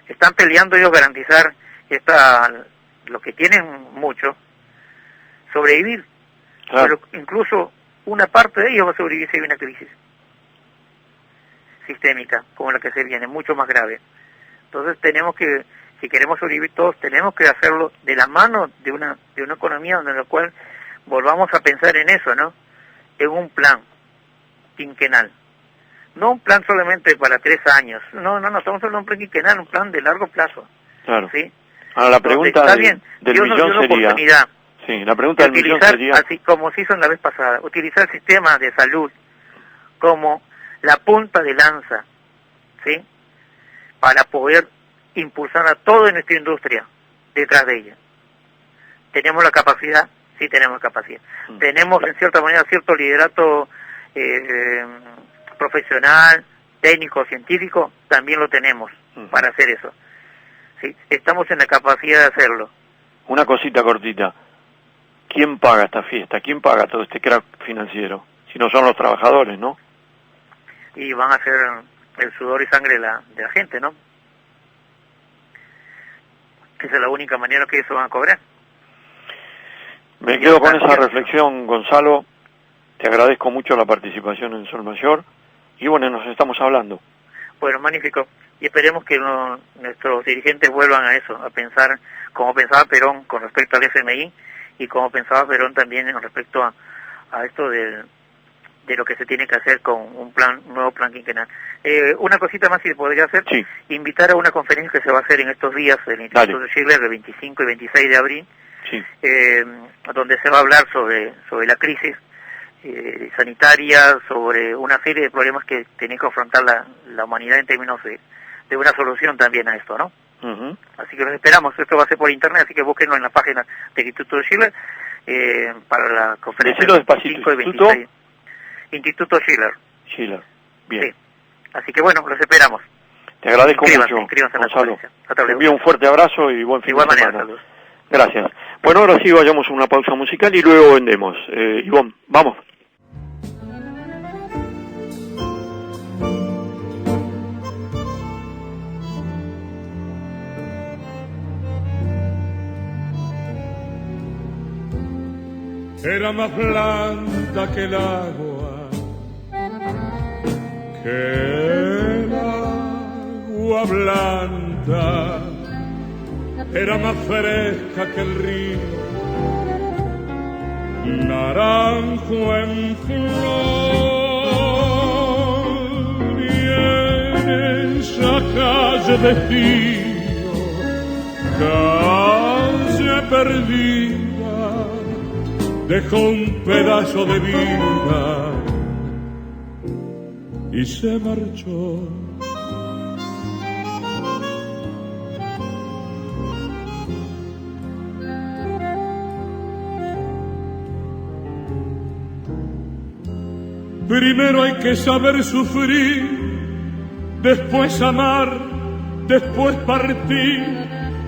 están peleando ellos garantizar lo que tienen mucho, sobrevivir. Claro. Pero incluso una parte de ellos va a sobrevivir si hay una crisis sistémica como la que se viene, mucho más grave. Entonces tenemos que, si queremos sobrevivir todos, tenemos que hacerlo de la mano de una economía en la cual volvamos a pensar en eso, ¿no? En un plan quinquenal. No un plan solamente para 3 años. No, estamos hablando de un plan quinquenal, un plan de largo plazo. Claro. ¿Sí? Ahora la pregunta del millón sería... Sí, la pregunta del millón sería... Así como se hizo en la vez pasada, utilizar el sistema de salud como la punta de lanza, ¿sí? Para poder impulsar a toda nuestra industria detrás de ella. ¿Tenemos la capacidad? Sí, tenemos capacidad. Tenemos, en cierta manera, cierto liderato profesional, técnico, científico, también lo tenemos para hacer eso. ¿Sí? Estamos en la capacidad de hacerlo. Una cosita cortita. ¿Quién paga esta fiesta? ¿Quién paga todo este crack financiero? Si no son los trabajadores, ¿no? Y van a ser el sudor y sangre de la gente, ¿no? Esa es la única manera que ellos van a cobrar. Me quedo con esa reflexión, Gonzalo. Te agradezco mucho la participación en Sol Mayor. Y bueno, nos estamos hablando. Bueno, magnífico. Y esperemos que nuestros dirigentes vuelvan a eso, a pensar como pensaba Perón con respecto al FMI y como pensaba Perón también en respecto a esto de lo que se tiene que hacer con un nuevo plan quinquenal. Una cosita más si podría hacer, sí. Invitar a una conferencia que se va a hacer en estos días en el Instituto de Schiller, el 25 y 26 de abril, sí. Donde se va a hablar sobre la crisis sanitaria, sobre una serie de problemas que tiene que afrontar la humanidad en términos de una solución también a esto, ¿no? Así que los esperamos. Esto va a ser por internet, así que búsquenlo en la página del Instituto Schiller para la conferencia del 25 y 26. Instituto Schiller. Schiller, bien. Sí. Así que bueno, los esperamos. Te agradezco mucho, inscríbanse en la Gonzalo. conferencia. Hasta Te luego. envío un fuerte abrazo y buen fin Igual de manera, semana. saludos. Gracias. Bueno, ahora sí vayamos a una pausa musical y luego vendemos. Ivonne, vamos. Era más blanda que el agua, que el agua blanda, era más fresca que el río, naranjo en flor, y en esa calle de Tío, calle perdida, dejó un pedazo de vida y se marchó. Primero hay que saber sufrir, después amar, después partir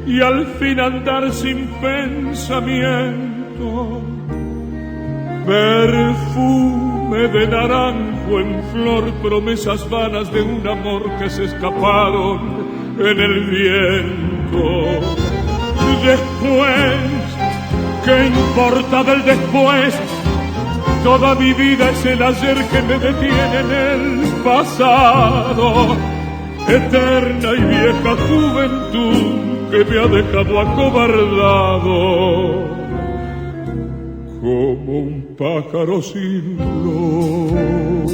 y al fin andar sin pensamiento. Perfume de naranjo en flor, promesas vanas de un amor que se escaparon en el viento. Después, ¿qué importa del después? Toda mi vida es el ayer que me detiene en el pasado. Eterna y vieja juventud que me ha dejado acobardado como un pájaro sin flor.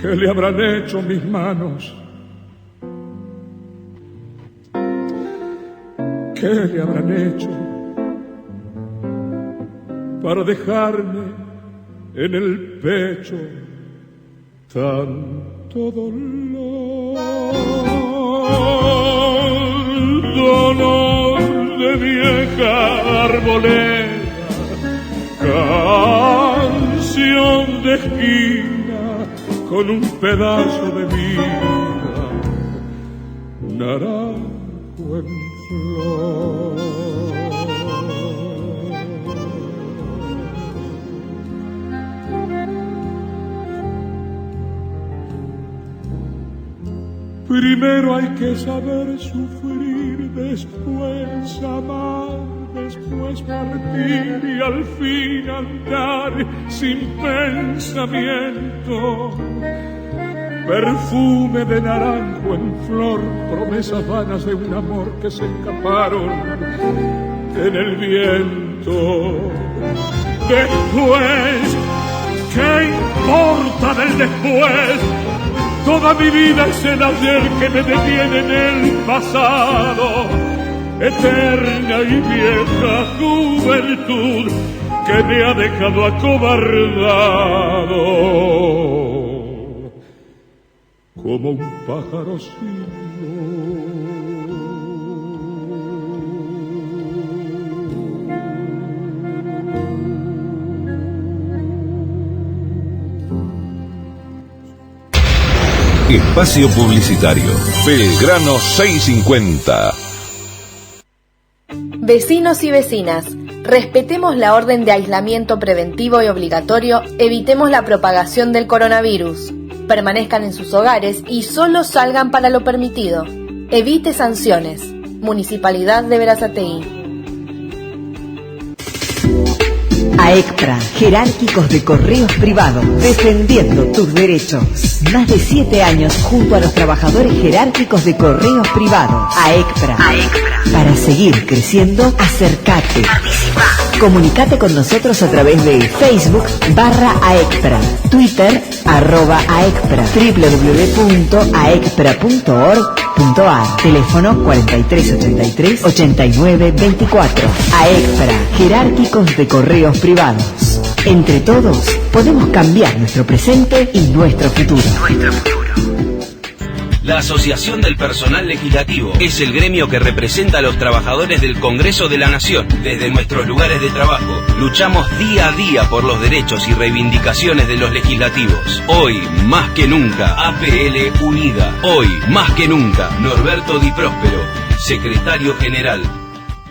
¿Qué le habrán hecho mis manos? ¿Qué le habrán hecho para dejarme en el pecho tanto dolor? Dolor de vieja arboleda, canción de esquina con un pedazo de vida, naranjo en flor. Primero hay que saber sufrir, después amar, después partir y al fin andar sin pensamiento. Perfume de naranjo en flor, promesas vanas de un amor que se escaparon en el viento. Después, ¿qué importa del después? Toda mi vida es el ayer que me detiene en el pasado. Eterna y vieja juventud que me ha dejado acobardado como un pájaro sin Espacio publicitario. Belgrano 650. Vecinos y vecinas, respetemos la orden de aislamiento preventivo y obligatorio, evitemos la propagación del coronavirus. Permanezcan en sus hogares y solo salgan para lo permitido. Evite sanciones. Municipalidad de Berazategui. AECPRA, jerárquicos de correos privados, defendiendo tus derechos. Más de 7 años junto a los trabajadores jerárquicos de correos privados. AECPRA. Para seguir creciendo, acércate. Participa. Comunicate con nosotros a través de Facebook /AECPRA, Twitter @AECPRA, www.aecpra.org.ar, teléfono 4383 8924. AECPRA, jerárquicos de correos privados. Entre todos podemos cambiar nuestro presente y nuestro futuro. La Asociación del Personal Legislativo es el gremio que representa a los trabajadores del Congreso de la Nación. Desde nuestros lugares de trabajo, luchamos día a día por los derechos y reivindicaciones de los legislativos. Hoy, más que nunca, APL unida. Hoy, más que nunca, Norberto Di Próspero, secretario general.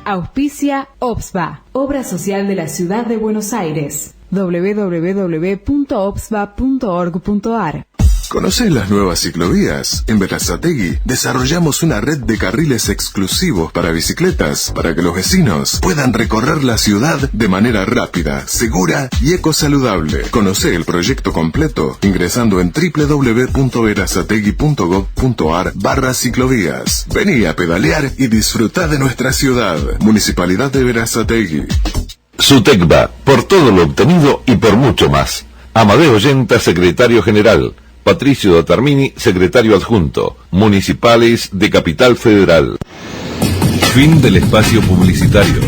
Auspicia OBSBA, Obra Social de la Ciudad de Buenos Aires. www.obsba.org.ar. ¿Conocés las nuevas ciclovías? En Berazategui desarrollamos una red de carriles exclusivos para bicicletas, para que los vecinos puedan recorrer la ciudad de manera rápida, segura y ecosaludable. Conocé el proyecto completo ingresando en www.berazategui.gov.ar/ciclovías. Vení a pedalear y disfrutá de nuestra ciudad. Municipalidad de Berazategui. SUTECBA, por todo lo obtenido y por mucho más. Amadeo Yenta, secretario general. Patricio Datarmini, secretario adjunto. Municipales de Capital Federal. Fin del espacio publicitario.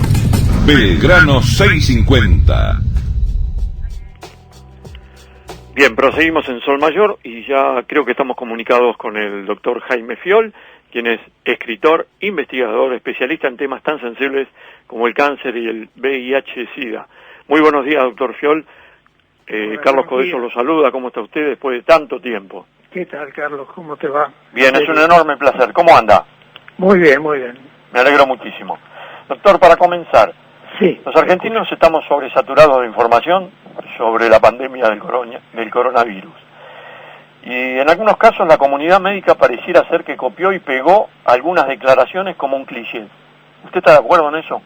Belgrano 650. Bien, proseguimos en Sol Mayor y ya creo que estamos comunicados con el doctor Jaime Fiol, quien es escritor, investigador, especialista en temas tan sensibles como el cáncer y el VIH-Sida. Muy buenos días, doctor Fiol. Carlos Codello lo saluda. ¿Cómo está usted después de tanto tiempo? ¿Qué tal, Carlos? ¿Cómo te va? Bien, es un enorme placer. ¿Cómo anda? Muy bien, muy bien. Me alegro muchísimo. Doctor, para comenzar, sí, los argentinos estamos sobresaturados de información sobre la pandemia del coronavirus. Y en algunos casos la comunidad médica pareciera ser que copió y pegó algunas declaraciones como un cliché. ¿Usted está de acuerdo en eso?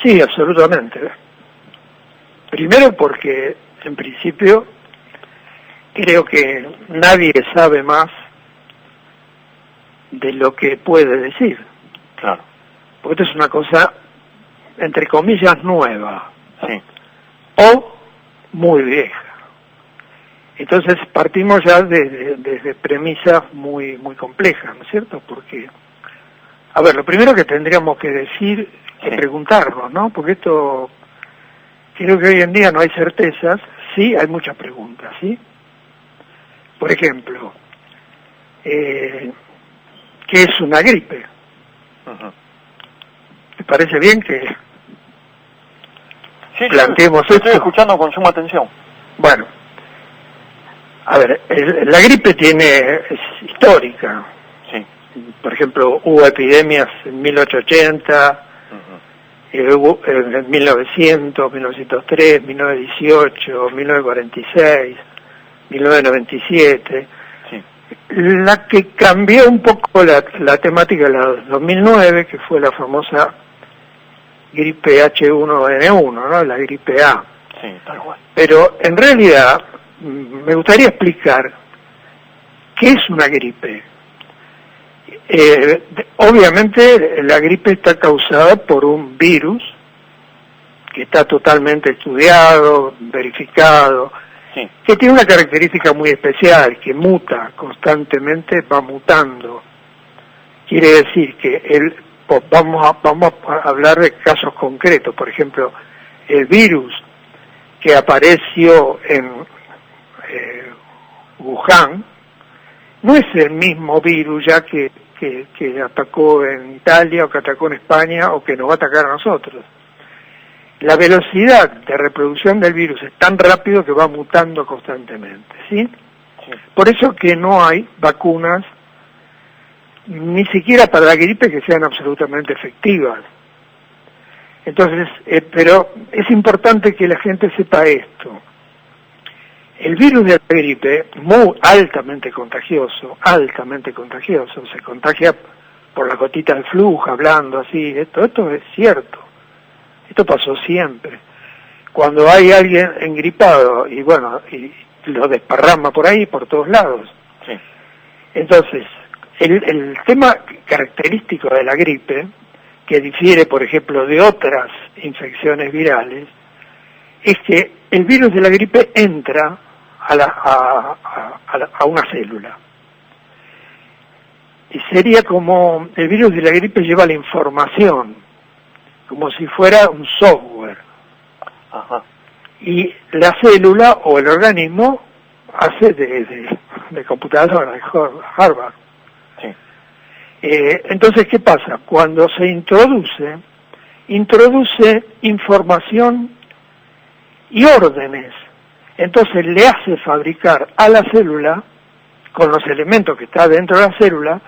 Sí, absolutamente. Primero porque, en principio, creo que nadie sabe más de lo que puede decir. Claro. Porque esto es una cosa, entre comillas, nueva. Sí. O muy vieja. Entonces partimos ya desde premisas muy complejas, ¿no es cierto? Porque, a ver, lo primero que tendríamos que decir es preguntarnos, ¿no? Porque esto... Creo que hoy en día no hay certezas, sí hay muchas preguntas, ¿sí? Por ejemplo, ¿qué es una gripe? ¿Te parece bien que planteemos esto? Estoy escuchando con suma atención. Bueno, a ver, la gripe es histórica. Sí. Por ejemplo, hubo epidemias en 1880... en 1900, 1903, 1918, 1946, 1997. Sí. La que cambió un poco la temática de la 2009, que fue la famosa gripe H1N1, ¿no? La gripe A. Sí, tal cual. Pero en realidad me gustaría explicar qué es una gripe. Obviamente la gripe está causada por un virus que está totalmente estudiado, verificado, sí, que tiene una característica muy especial, que muta constantemente, va mutando. Quiere decir que vamos a hablar de casos concretos. Por ejemplo, el virus que apareció en Wuhan no es el mismo virus ya que atacó en Italia o que atacó en España o que nos va a atacar a nosotros. La velocidad de reproducción del virus es tan rápido que va mutando constantemente, ¿sí? Sí. Por eso que no hay vacunas, ni siquiera para la gripe, que sean absolutamente efectivas. Entonces, pero es importante que la gente sepa esto. El virus de la gripe, muy altamente contagioso, se contagia por la gotita del flujo, hablando así, esto es cierto, esto pasó siempre. Cuando hay alguien engripado y bueno, y lo desparrama por ahí, por todos lados. Sí. Entonces, el tema característico de la gripe que difiere, por ejemplo, de otras infecciones virales, es que el virus de la gripe entra a una célula. Y sería como el virus de la gripe lleva la información, como si fuera un software. Ajá. Y la célula o el organismo hace de computadora, de Harvard. Sí. Entonces, ¿qué pasa? Cuando se introduce información y órdenes. Entonces le hace fabricar a la célula, con los elementos que está dentro de la célula,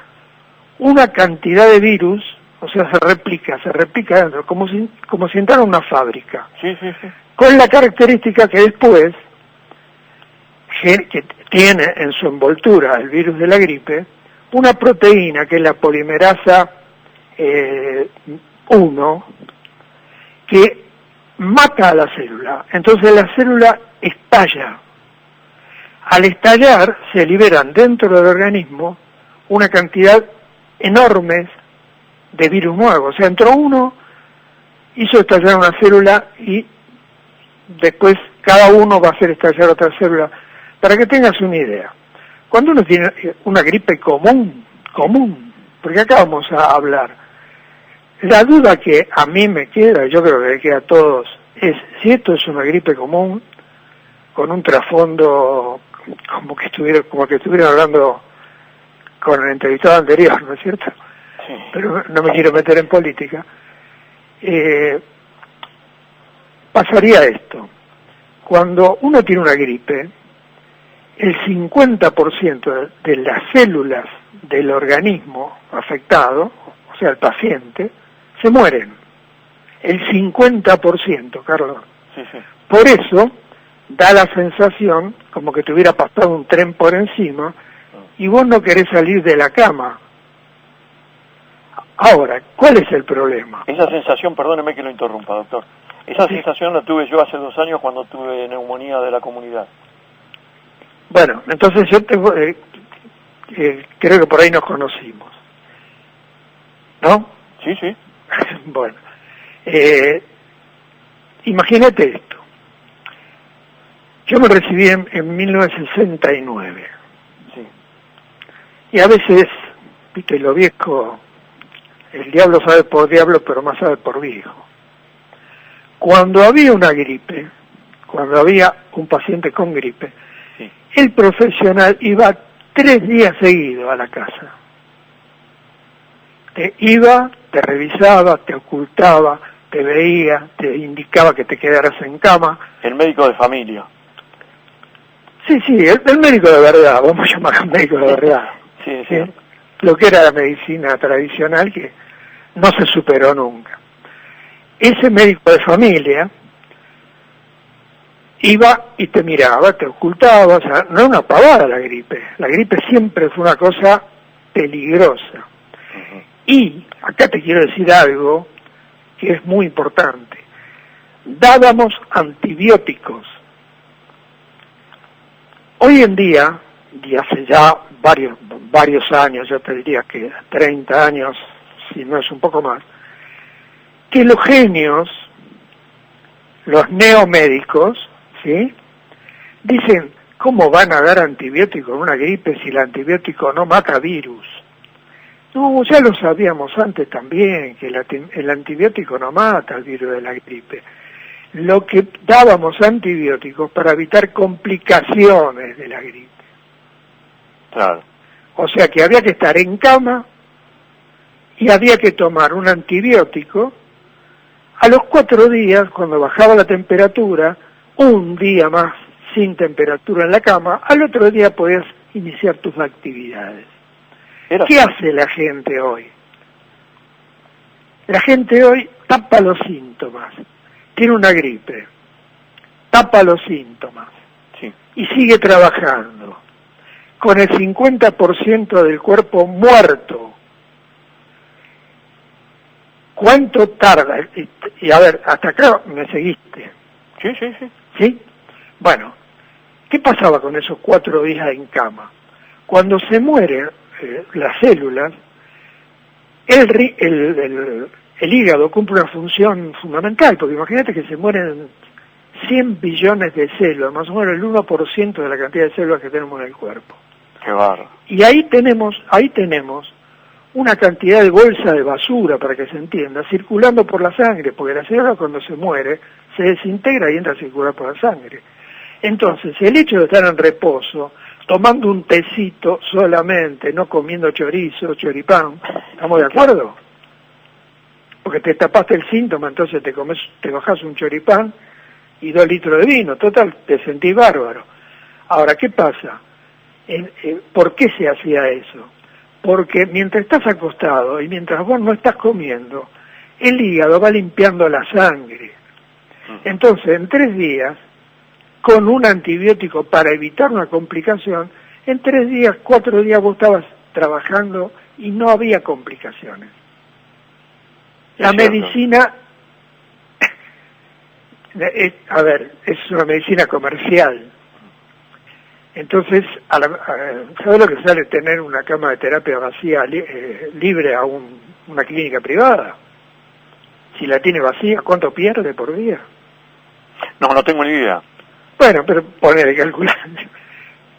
una cantidad de virus, o sea, se replica dentro, como si entrara una fábrica. Sí, sí, sí. Con la característica que después, que tiene en su envoltura el virus de la gripe, una proteína que es la polimerasa 1, que mata a la célula. Entonces la célula estalla. Al estallar se liberan dentro del organismo una cantidad enorme de virus nuevos. O sea, entró uno, hizo estallar una célula y después cada uno va a hacer estallar otra célula. Para que tengas una idea, cuando uno tiene una gripe común, porque acá vamos a hablar, la duda que a mí me queda, yo creo que le queda a todos, es si esto es una gripe común, con un trasfondo como que estuvieran hablando con el entrevistado anterior, ¿no es cierto? Sí. Pero no me quiero meter en política. Pasaría esto. Cuando uno tiene una gripe, el 50% de las células del organismo afectado, o sea, el paciente, se mueren. El 50%, Carlos. Sí, sí. Por eso da la sensación como que te hubiera pasado un tren por encima y vos no querés salir de la cama. Ahora, ¿cuál es el problema? Esa sensación, perdóneme que lo interrumpa, doctor. Esa sensación la tuve yo hace 2 años cuando tuve neumonía de la comunidad. Bueno, entonces yo creo que por ahí nos conocimos. ¿No? Sí, sí. Bueno, imagínate esto. Yo me recibí en 1969. Sí. Y a veces, viste, lo viejo, el diablo sabe por diablo, pero más sabe por viejo. Cuando había una gripe, cuando había un paciente con gripe, sí, el profesional iba 3 días seguidos a la casa. Iba, te revisaba, te ocultaba, te veía, te indicaba que te quedaras en cama. El médico de familia. Sí, el médico de verdad, vamos a llamar al médico de verdad. Sí, ¿Sí? Lo que era la medicina tradicional que no se superó nunca. Ese médico de familia iba y te miraba, te ocultaba, o sea, no era una pavada la gripe. La gripe siempre fue una cosa peligrosa. Y acá te quiero decir algo que es muy importante. Dábamos antibióticos. Hoy en día, y hace ya varios años, yo te diría que 30 años, si no es un poco más, que los genios, los neomédicos, ¿sí?, dicen, ¿cómo van a dar antibióticos en una gripe si el antibiótico no mata virus? No, ya lo sabíamos antes también, que el antibiótico no mata el virus de la gripe. Lo que dábamos antibióticos para evitar complicaciones de la gripe. Claro. O sea que había que estar en cama y había que tomar un antibiótico. A los 4 días, cuando bajaba la temperatura, un día más sin temperatura en la cama, al otro día podías iniciar tus actividades. ¿Qué hace la gente hoy? La gente hoy tapa los síntomas. Tiene una gripe, tapa los síntomas, sí, y sigue trabajando con el 50% del cuerpo muerto. ¿Cuánto tarda? Y a ver, hasta acá me seguiste. Sí. ¿Sí? Bueno, ¿qué pasaba con esos 4 días en cama? Cuando se mueren las células, el el hígado cumple una función fundamental, porque imagínate que se mueren 100 billones de células, más o menos el 1% de la cantidad de células que tenemos en el cuerpo. Qué barro. Y ahí tenemos una cantidad de bolsa de basura, para que se entienda, circulando por la sangre, porque la célula cuando se muere se desintegra y entra a circular por la sangre. Entonces, el hecho de estar en reposo, tomando un tecito solamente, no comiendo chorizo, choripán, ¿estamos de acuerdo? Porque te tapaste el síntoma, entonces te bajás un choripán y 2 litros de vino, total, te sentís bárbaro. Ahora, ¿qué pasa? ¿Por qué se hacía eso? Porque mientras estás acostado y mientras vos no estás comiendo, el hígado va limpiando la sangre. Entonces, en 3 días, con un antibiótico para evitar una complicación, en 3 días, 4 días vos estabas trabajando y no había complicaciones. La medicina, es una medicina comercial. Entonces, ¿sabes lo que sale tener una cama de terapia vacía libre a una clínica privada? Si la tiene vacía, ¿cuánto pierde por día? No tengo ni idea. Bueno, pero ponele, calcular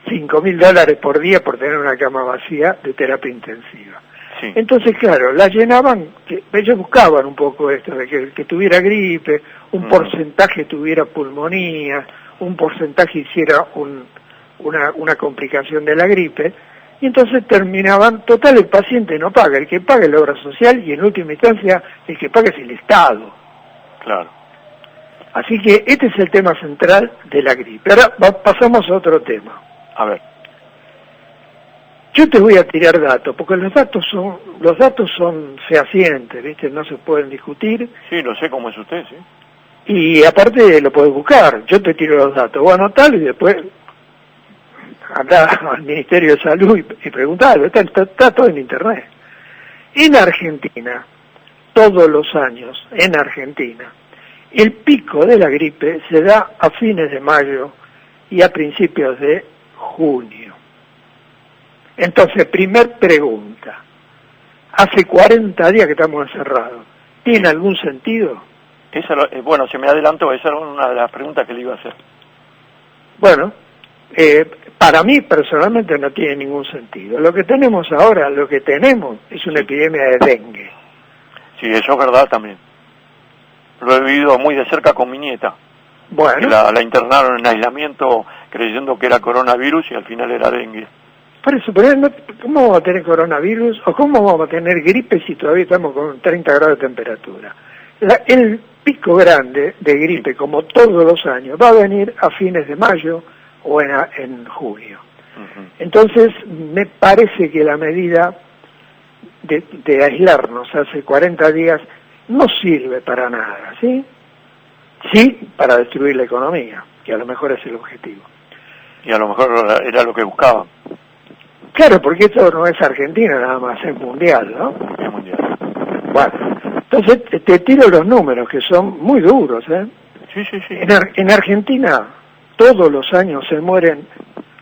$5.000 por día por tener una cama vacía de terapia intensiva. Sí. Entonces, claro, la llenaban, ellos buscaban un poco esto, de que tuviera gripe, un porcentaje tuviera pulmonía, un porcentaje hiciera una complicación de la gripe, y entonces terminaban, total, el paciente no paga, el que paga es la obra social, y en última instancia el que paga es el Estado. Claro. Así que este es el tema central de la gripe. Ahora pasamos a otro tema. A ver. Yo te voy a tirar datos, porque los datos son fehacientes, ¿viste? No se pueden discutir. Sí, lo sé cómo es usted, sí. Y aparte lo podés buscar. Yo te tiro los datos, vos anotalo y después andá al Ministerio de Salud y preguntalo. Está todo en Internet. En Argentina, todos los años, en Argentina, el pico de la gripe se da a fines de mayo y a principios de junio. Entonces, primer pregunta. Hace 40 días que estamos encerrados. ¿Tiene algún sentido? Bueno, se me adelantó, esa era una de las preguntas que le iba a hacer. Bueno, para mí personalmente no tiene ningún sentido. Lo que tenemos ahora, es una epidemia de dengue. Sí, eso es verdad también. Lo he vivido muy de cerca con mi nieta. Bueno. La internaron en aislamiento creyendo que era coronavirus y al final era dengue. Por eso, pero ¿cómo vamos a tener coronavirus o cómo vamos a tener gripe si todavía estamos con 30 grados de temperatura? El pico grande de gripe, como todos los años, va a venir a fines de mayo o en junio. Entonces, me parece que la medida de aislarnos hace 40 días no sirve para nada, ¿sí? Sí, para destruir la economía, que a lo mejor es el objetivo. Y a lo mejor era lo que buscaban. Claro, porque esto no es Argentina nada más, es mundial, ¿no? Es mundial. Bueno, entonces te tiro los números, que son muy duros, ¿eh? Sí. En Argentina, todos los años se mueren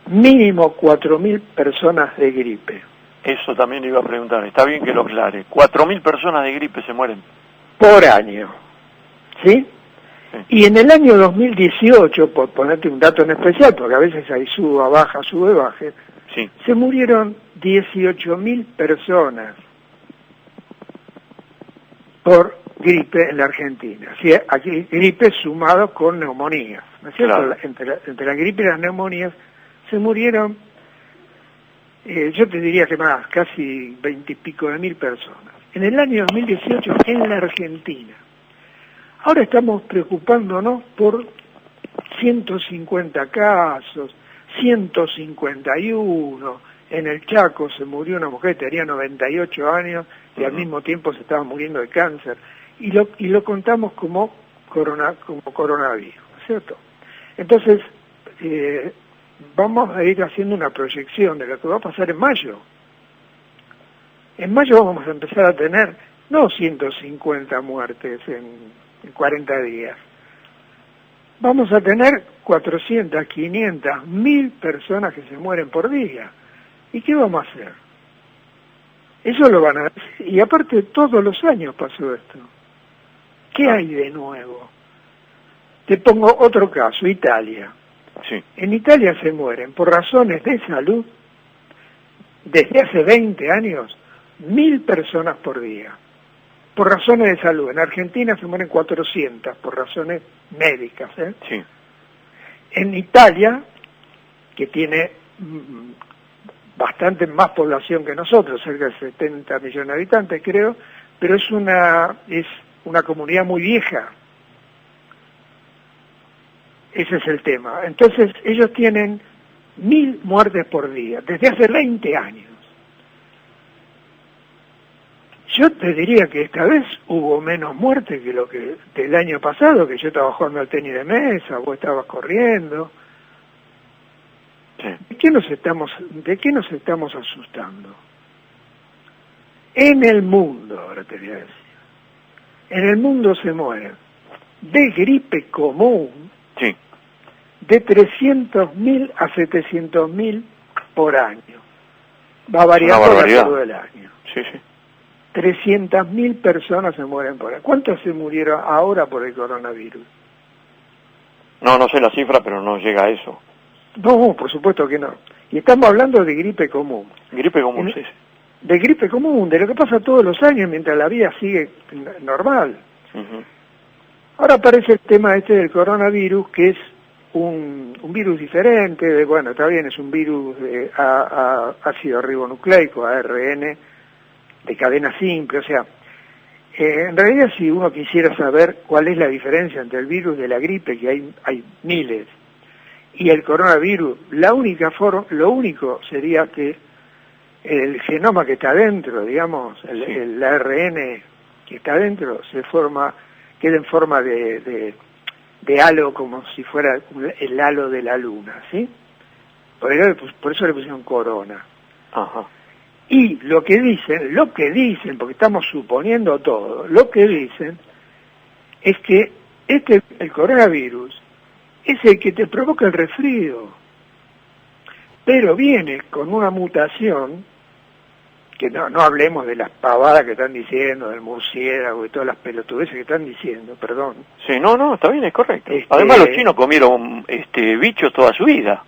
mínimo 4.000 personas de gripe. Eso también iba a preguntar, está bien que lo aclare. 4.000 personas de gripe se mueren. Por año, ¿sí? Y en el año 2018, por ponerte un dato en especial, porque a veces ahí sube, baja, sí, se murieron 18.000 personas por gripe en la Argentina. ¿Sí? Aquí gripe sumado con neumonías, ¿no es cierto? Claro. Entre la gripe y las neumonías se murieron, yo te diría que más, casi 20 y pico de mil personas. En el año 2018 en la Argentina. Ahora estamos preocupándonos por 150 casos, 151. En el Chaco se murió una mujer que tenía 98 años y al mismo tiempo se estaba muriendo de cáncer. Y lo contamos como coronavirus, ¿cierto? Entonces, vamos a ir haciendo una proyección de lo que va a pasar en mayo. En mayo vamos a empezar a tener, no 150 muertes en 40 días. Vamos a tener 400, 500, 1.000 personas que se mueren por día. ¿Y qué vamos a hacer? Eso lo van a decir. Y aparte, todos los años pasó esto. ¿Qué hay de nuevo? Te pongo otro caso, Italia. Sí. En Italia se mueren por razones de salud desde hace 20 años 1.000 personas por día. Por razones de salud. En Argentina se mueren 400 por razones médicas. Sí. En Italia, que tiene bastante más población que nosotros, cerca de 70 millones de habitantes creo, pero es una comunidad muy vieja. Ese es el tema. Entonces ellos tienen 1.000 muertes por día, desde hace 20 años. Yo te diría que esta vez hubo menos muertes que lo que del año pasado, que yo estaba jugando al tenis de mesa, vos estabas corriendo. Sí. ¿De qué nos estamos asustando? En el mundo, ahora te voy a decir, en el mundo se mueren de gripe común sí. de 300.000 a 700.000 por año. Va variando a lo largo del año. Sí, sí. 300.000 personas se mueren por año. ¿Cuántos se murieron ahora por el coronavirus? No sé la cifra, pero no llega a eso. No, por supuesto que no. Y estamos hablando de gripe común. Gripe común, sí. De gripe común, de lo que pasa todos los años mientras la vida sigue normal. Uh-huh. Ahora aparece el tema este del coronavirus, que es un virus diferente. Bueno, está bien, es un virus de ácido ribonucleico, ARN, de cadena simple, o sea, en realidad si uno quisiera saber cuál es la diferencia entre el virus de la gripe, que hay miles, y el coronavirus, lo único sería que el genoma que está adentro, digamos, el ARN que está adentro, queda en forma de halo, como si fuera el halo de la luna, ¿sí? Por eso le pusieron corona. Ajá. Y lo que dicen, porque estamos suponiendo todo, lo que dicen es que el coronavirus es el que te provoca el resfrío, pero viene con una mutación, que no hablemos de las pavadas que están diciendo, del murciélago y todas las pelotudeces que están diciendo, perdón. Sí, no, está bien, es correcto. Además los chinos comieron bichos toda su vida.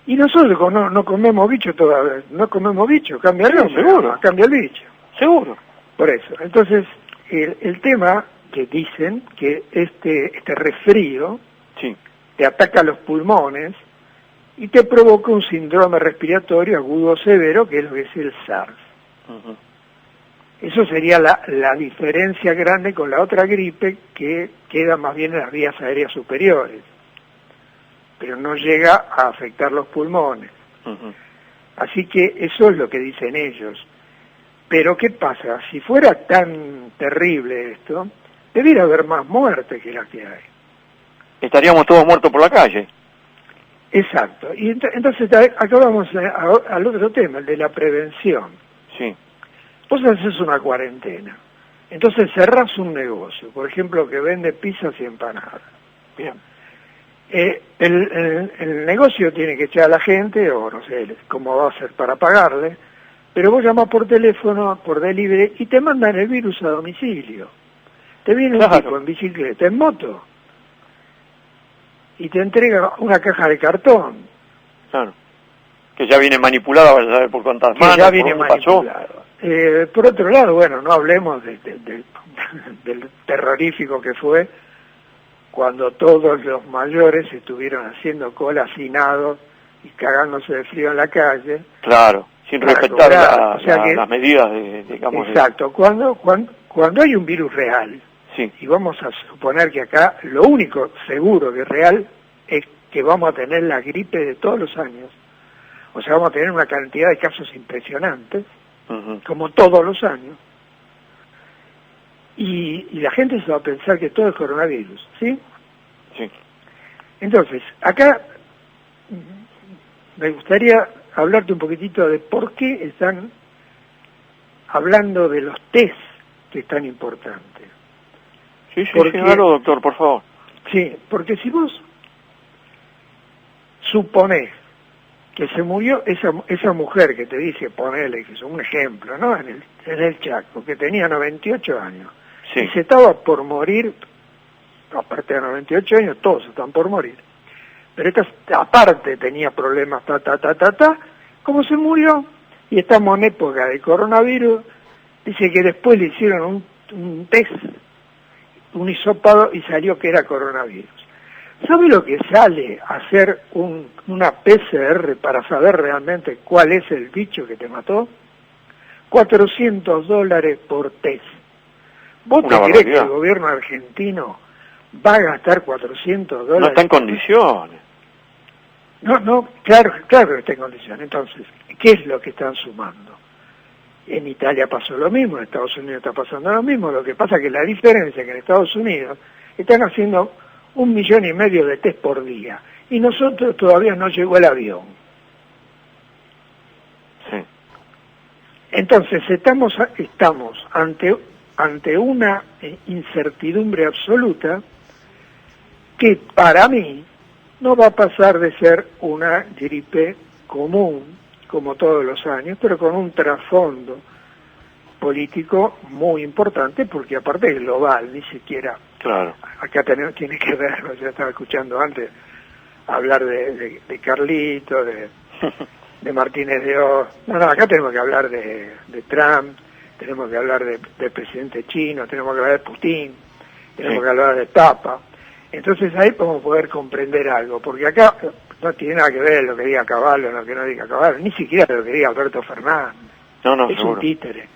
Y nosotros no comemos bicho todavía, no comemos bicho, cambia el nombre, seguro. Cambia el bicho. Seguro. Por eso, entonces, el tema que dicen que este resfrío sí. te ataca los pulmones y te provoca un síndrome respiratorio agudo severo, que es lo que es el SARS. Uh-huh. Eso sería la diferencia grande con la otra gripe, que queda más bien en las vías aéreas superiores, pero no llega a afectar los pulmones. Uh-huh. Así que eso es lo que dicen ellos. Pero ¿qué pasa? Si fuera tan terrible esto, debiera haber más muertes que las que hay. Estaríamos todos muertos por la calle. Exacto. Y entonces acá vamos al otro tema, el de la prevención. Sí. Vos haces una cuarentena, entonces cerrás un negocio, por ejemplo, que vende pizzas y empanadas. Bien. El negocio tiene que echar a la gente, o no sé cómo va a ser para pagarle, pero vos llamás por teléfono, por delivery, y te mandan el virus a domicilio. Te viene un tipo en bicicleta, en moto, y te entrega una caja de cartón. Claro. Que ya viene manipulada, vas a saber por cuántas manos, ya viene manipulado. Por otro lado, bueno, no hablemos del terrorífico que fue cuando todos los mayores estuvieron haciendo cola hacinados y cagándose de frío en la calle. Claro, sin respetar las medidas digamos. Exacto, cuando hay un virus real, sí. Y vamos a suponer que acá lo único seguro que es real es que vamos a tener la gripe de todos los años, o sea, vamos a tener una cantidad de casos impresionantes, uh-huh. como todos los años, y la gente se va a pensar que todo es coronavirus, ¿sí? Sí. Entonces, acá me gustaría hablarte un poquitito de por qué están hablando de los test que es tan importante. Sí, claro, doctor, por favor. Sí, porque si vos suponés que se murió esa mujer que te dice, ponele, que es un ejemplo, ¿no? En el Chaco, que tenía 98 años. Sí. Y se estaba por morir, aparte de 98 años, todos están por morir. Pero esta, aparte, tenía problemas, como se murió, y estamos en época de coronavirus, dice que después le hicieron un test, un hisopado, y salió que era coronavirus. ¿Sabe lo que sale hacer una PCR para saber realmente cuál es el bicho que te mató? $400 por test. ¿Vos te crees que el gobierno argentino va a gastar $400? No está en condiciones. No, claro que está en condiciones. Entonces, ¿qué es lo que están sumando? En Italia pasó lo mismo, en Estados Unidos está pasando lo mismo. Lo que pasa es que la diferencia es que en Estados Unidos están haciendo 1,5 millones de test por día. Y nosotros todavía no llegó el avión. Sí. Entonces estamos ante una incertidumbre absoluta que para mí no va a pasar de ser una gripe común, como todos los años, pero con un trasfondo político muy importante, porque aparte es global, ni siquiera... Claro. Acá tiene que ver, yo estaba escuchando antes hablar de Carlito, de Martínez de Oz. No, acá tenemos que hablar de Trump, tenemos que hablar del presidente chino, tenemos que hablar de Putin, tenemos que hablar de Papa. Entonces ahí podemos poder comprender algo, porque acá no tiene nada que ver lo que diga Caballo, lo que no diga Caballo, ni siquiera lo que diga Alberto Fernández. No, es seguro. Un títere.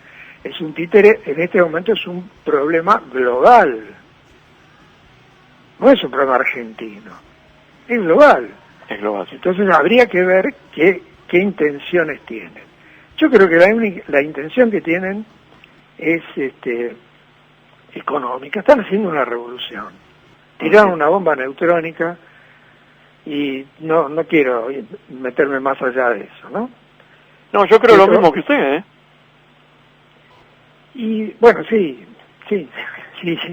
Es un títere, en este momento es un problema global. No es un problema argentino, es global. Es global. Entonces habría que ver qué intenciones tienen. Yo creo que la intención que tienen es económica. Están haciendo una revolución. Tiraron una bomba neutrónica y no quiero meterme más allá de eso, ¿no? No, yo creo lo mismo que usted, ¿eh? Y bueno, sí,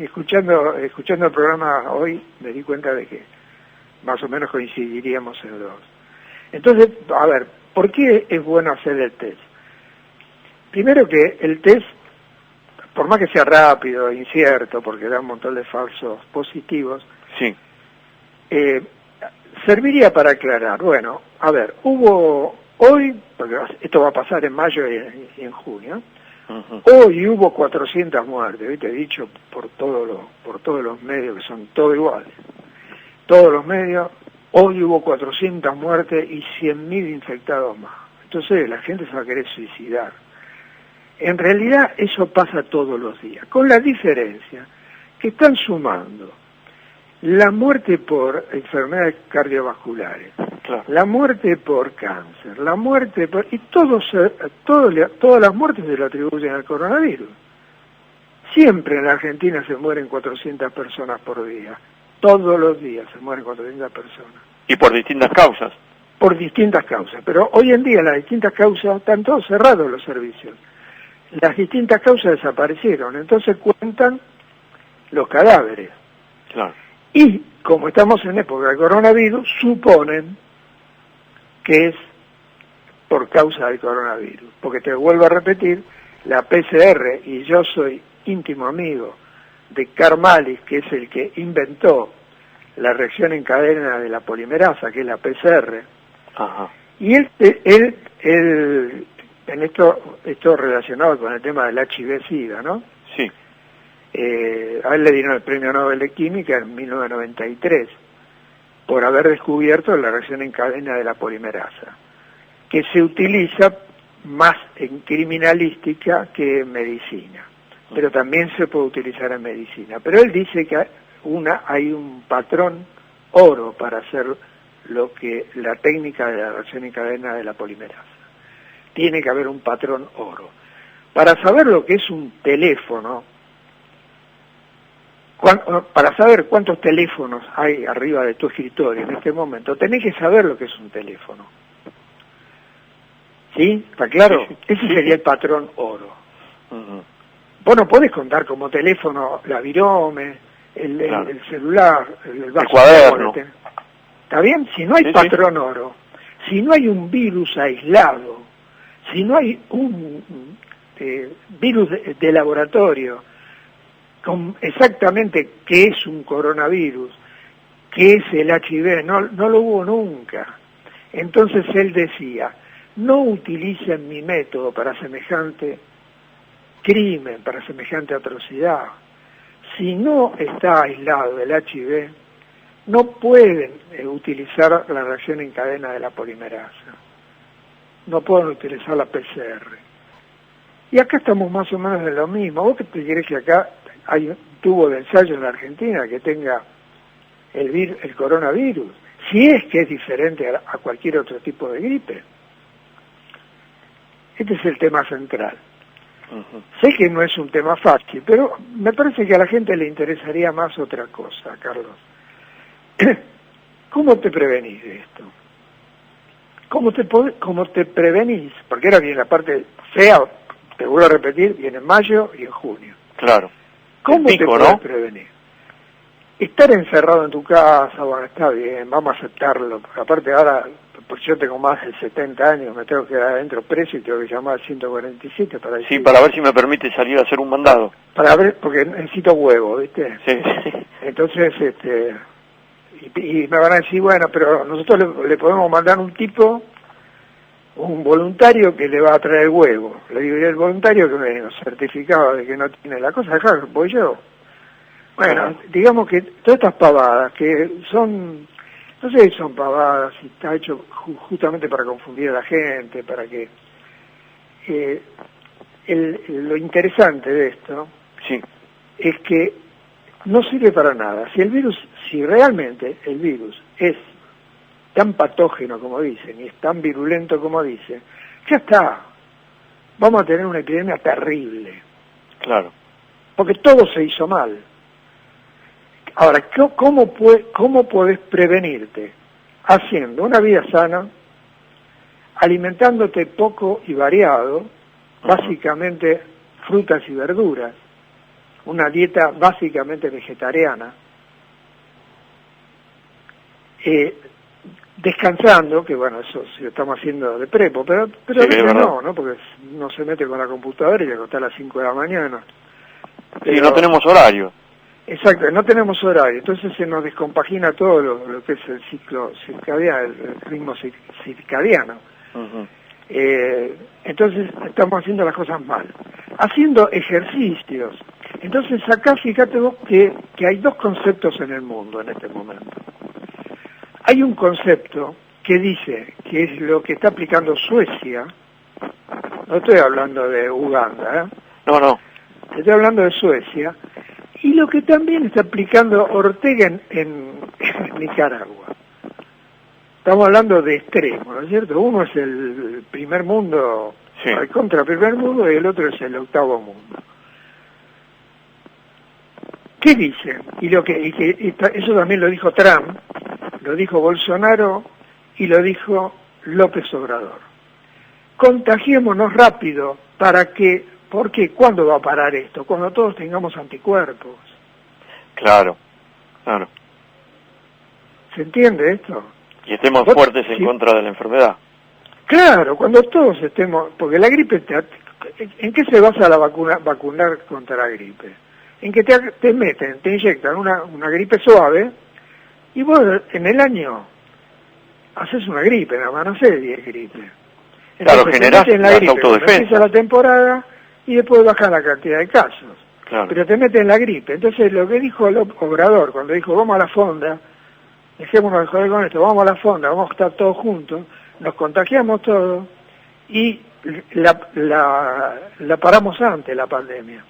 escuchando el programa hoy me di cuenta de que más o menos coincidiríamos en los... Entonces, a ver, ¿por qué es bueno hacer el test? Primero que el test, por más que sea rápido, incierto, porque da un montón de falsos positivos, sí, serviría para aclarar. Bueno, a ver, hubo hoy, porque esto va a pasar en mayo y en junio, hoy hubo 400 muertes, ¿viste? Dicho por todos los medios, que son todos iguales. Todos los medios, hoy hubo 400 muertes y 100.000 infectados más. Entonces la gente se va a querer suicidar. En realidad eso pasa todos los días, con la diferencia que están sumando la muerte por enfermedades cardiovasculares, claro, la muerte por cáncer, la muerte por... y todas las muertes se lo atribuyen al coronavirus. Siempre en la Argentina se mueren 400 personas por día. Todos los días se mueren 400 personas. Y por distintas causas. Por distintas causas. Pero hoy en día las distintas causas están todos cerrados los servicios. Las distintas causas desaparecieron. Entonces cuentan los cadáveres. Claro. Y como estamos en época de coronavirus, suponen que es por causa del coronavirus. Porque te vuelvo a repetir, la PCR, y yo soy íntimo amigo de Karl Malis, que es el que inventó la reacción en cadena de la polimerasa, que es la PCR. Ajá. Y él en esto relacionado con el tema del HIV-Sida, ¿no? Sí. A él le dieron el Premio Nobel de Química en 1993 por haber descubierto la reacción en cadena de la polimerasa, que se utiliza más en criminalística que en medicina, pero también se puede utilizar en medicina. Pero él dice que hay un patrón oro para hacer la técnica de la reacción en cadena de la polimerasa. Tiene que haber un patrón oro. Para saber lo que es un teléfono, para saber cuántos teléfonos hay arriba de tu escritorio en este momento, tenés que saber lo que es un teléfono. ¿Sí? ¿Está claro? Sí. Ese sería el patrón oro. Vos no podés contar como teléfono la virome, claro, el celular, el cuaderno. ¿Está bien? Si no hay patrón oro, si no hay un virus aislado, si no hay un virus de laboratorio con exactamente qué es un coronavirus, qué es el HIV, no lo hubo nunca. Entonces él decía, no utilicen mi método para semejante crimen, para semejante atrocidad. Si no está aislado el HIV, no pueden utilizar la reacción en cadena de la polimerasa, no pueden utilizar la PCR. Y acá estamos más o menos de lo mismo. ¿Vos qué te querés que acá hay un tubo de ensayo en la Argentina que tenga el coronavirus? Si es que es diferente a cualquier otro tipo de gripe. Este es el tema central. Sé que no es un tema fácil, pero me parece que a la gente le interesaría más otra cosa, Carlos. ¿Cómo te prevenís de esto? ¿Cómo te prevenís? Porque ahora viene la parte fea, te vuelvo a repetir, viene en mayo y en junio. Claro. ¿Cómo te podés prevenir? Estar encerrado en tu casa, bueno, está bien, vamos a aceptarlo. Porque aparte ahora, pues yo tengo más de 70 años, me tengo que quedar adentro preso y tengo que llamar al 147 para decir... Sí, para ver si me permite salir a hacer un mandado. Para ver, porque necesito huevo, ¿viste? Sí. Entonces, y me van a decir, bueno, pero nosotros le podemos mandar un tipo, un voluntario que le va a traer huevo. Le digo, y el voluntario que me certificado de que no tiene la cosa, acá voy yo. Bueno, digamos que todas estas pavadas que son, no sé si son pavadas, si está hecho justamente para confundir a la gente, para que... lo interesante de esto es que no sirve para nada. Si realmente el virus es tan patógeno como dicen y es tan virulento como dicen, ya está. Vamos a tener una epidemia terrible. Claro. Porque todo se hizo mal. Ahora, ¿cómo podés prevenirte? Haciendo una vida sana, alimentándote poco y variado, básicamente frutas y verduras, una dieta básicamente vegetariana, descansando, que bueno, eso sí lo estamos haciendo de prepo, pero a veces no, porque uno se mete con la computadora y le acostá a las 5 de la mañana. Y no tenemos horario. Exacto, no tenemos horario, entonces se nos descompagina todo lo que es el ciclo circadiano, el ritmo circadiano. Entonces estamos haciendo las cosas mal. Haciendo ejercicios. Entonces acá fíjate vos que hay dos conceptos en el mundo en este momento. Hay un concepto que dice que es lo que está aplicando Suecia. No estoy hablando de Uganda, ¿eh? No. Estoy hablando de Suecia. Y lo que también está aplicando Ortega en Nicaragua. Estamos hablando de extremos, ¿no es cierto? Uno es el primer mundo, el contra primer mundo, y el otro es el octavo mundo. ¿Qué dicen? Eso también lo dijo Trump, lo dijo Bolsonaro y lo dijo López Obrador. Contagiémonos rápido porque ¿cuándo va a parar esto? Cuando todos tengamos anticuerpos. Claro. ¿Se entiende esto? Y estemos fuertes en contra de la enfermedad. Claro, cuando todos estemos... Porque la gripe, ¿en qué se basa la vacunar contra la gripe? En que te inyectan una gripe suave y vos en el año haces una gripe, nada más, no sé, 10 gripes. Claro, generás la autodefensa. Empieza la temporada y después baja la cantidad de casos. Claro. Pero te meten la gripe. Entonces lo que dijo el Obrador, cuando dijo vamos a la fonda, dejémonos de joder con esto, vamos a la fonda, vamos a estar todos juntos, nos contagiamos todos y la paramos antes la pandemia.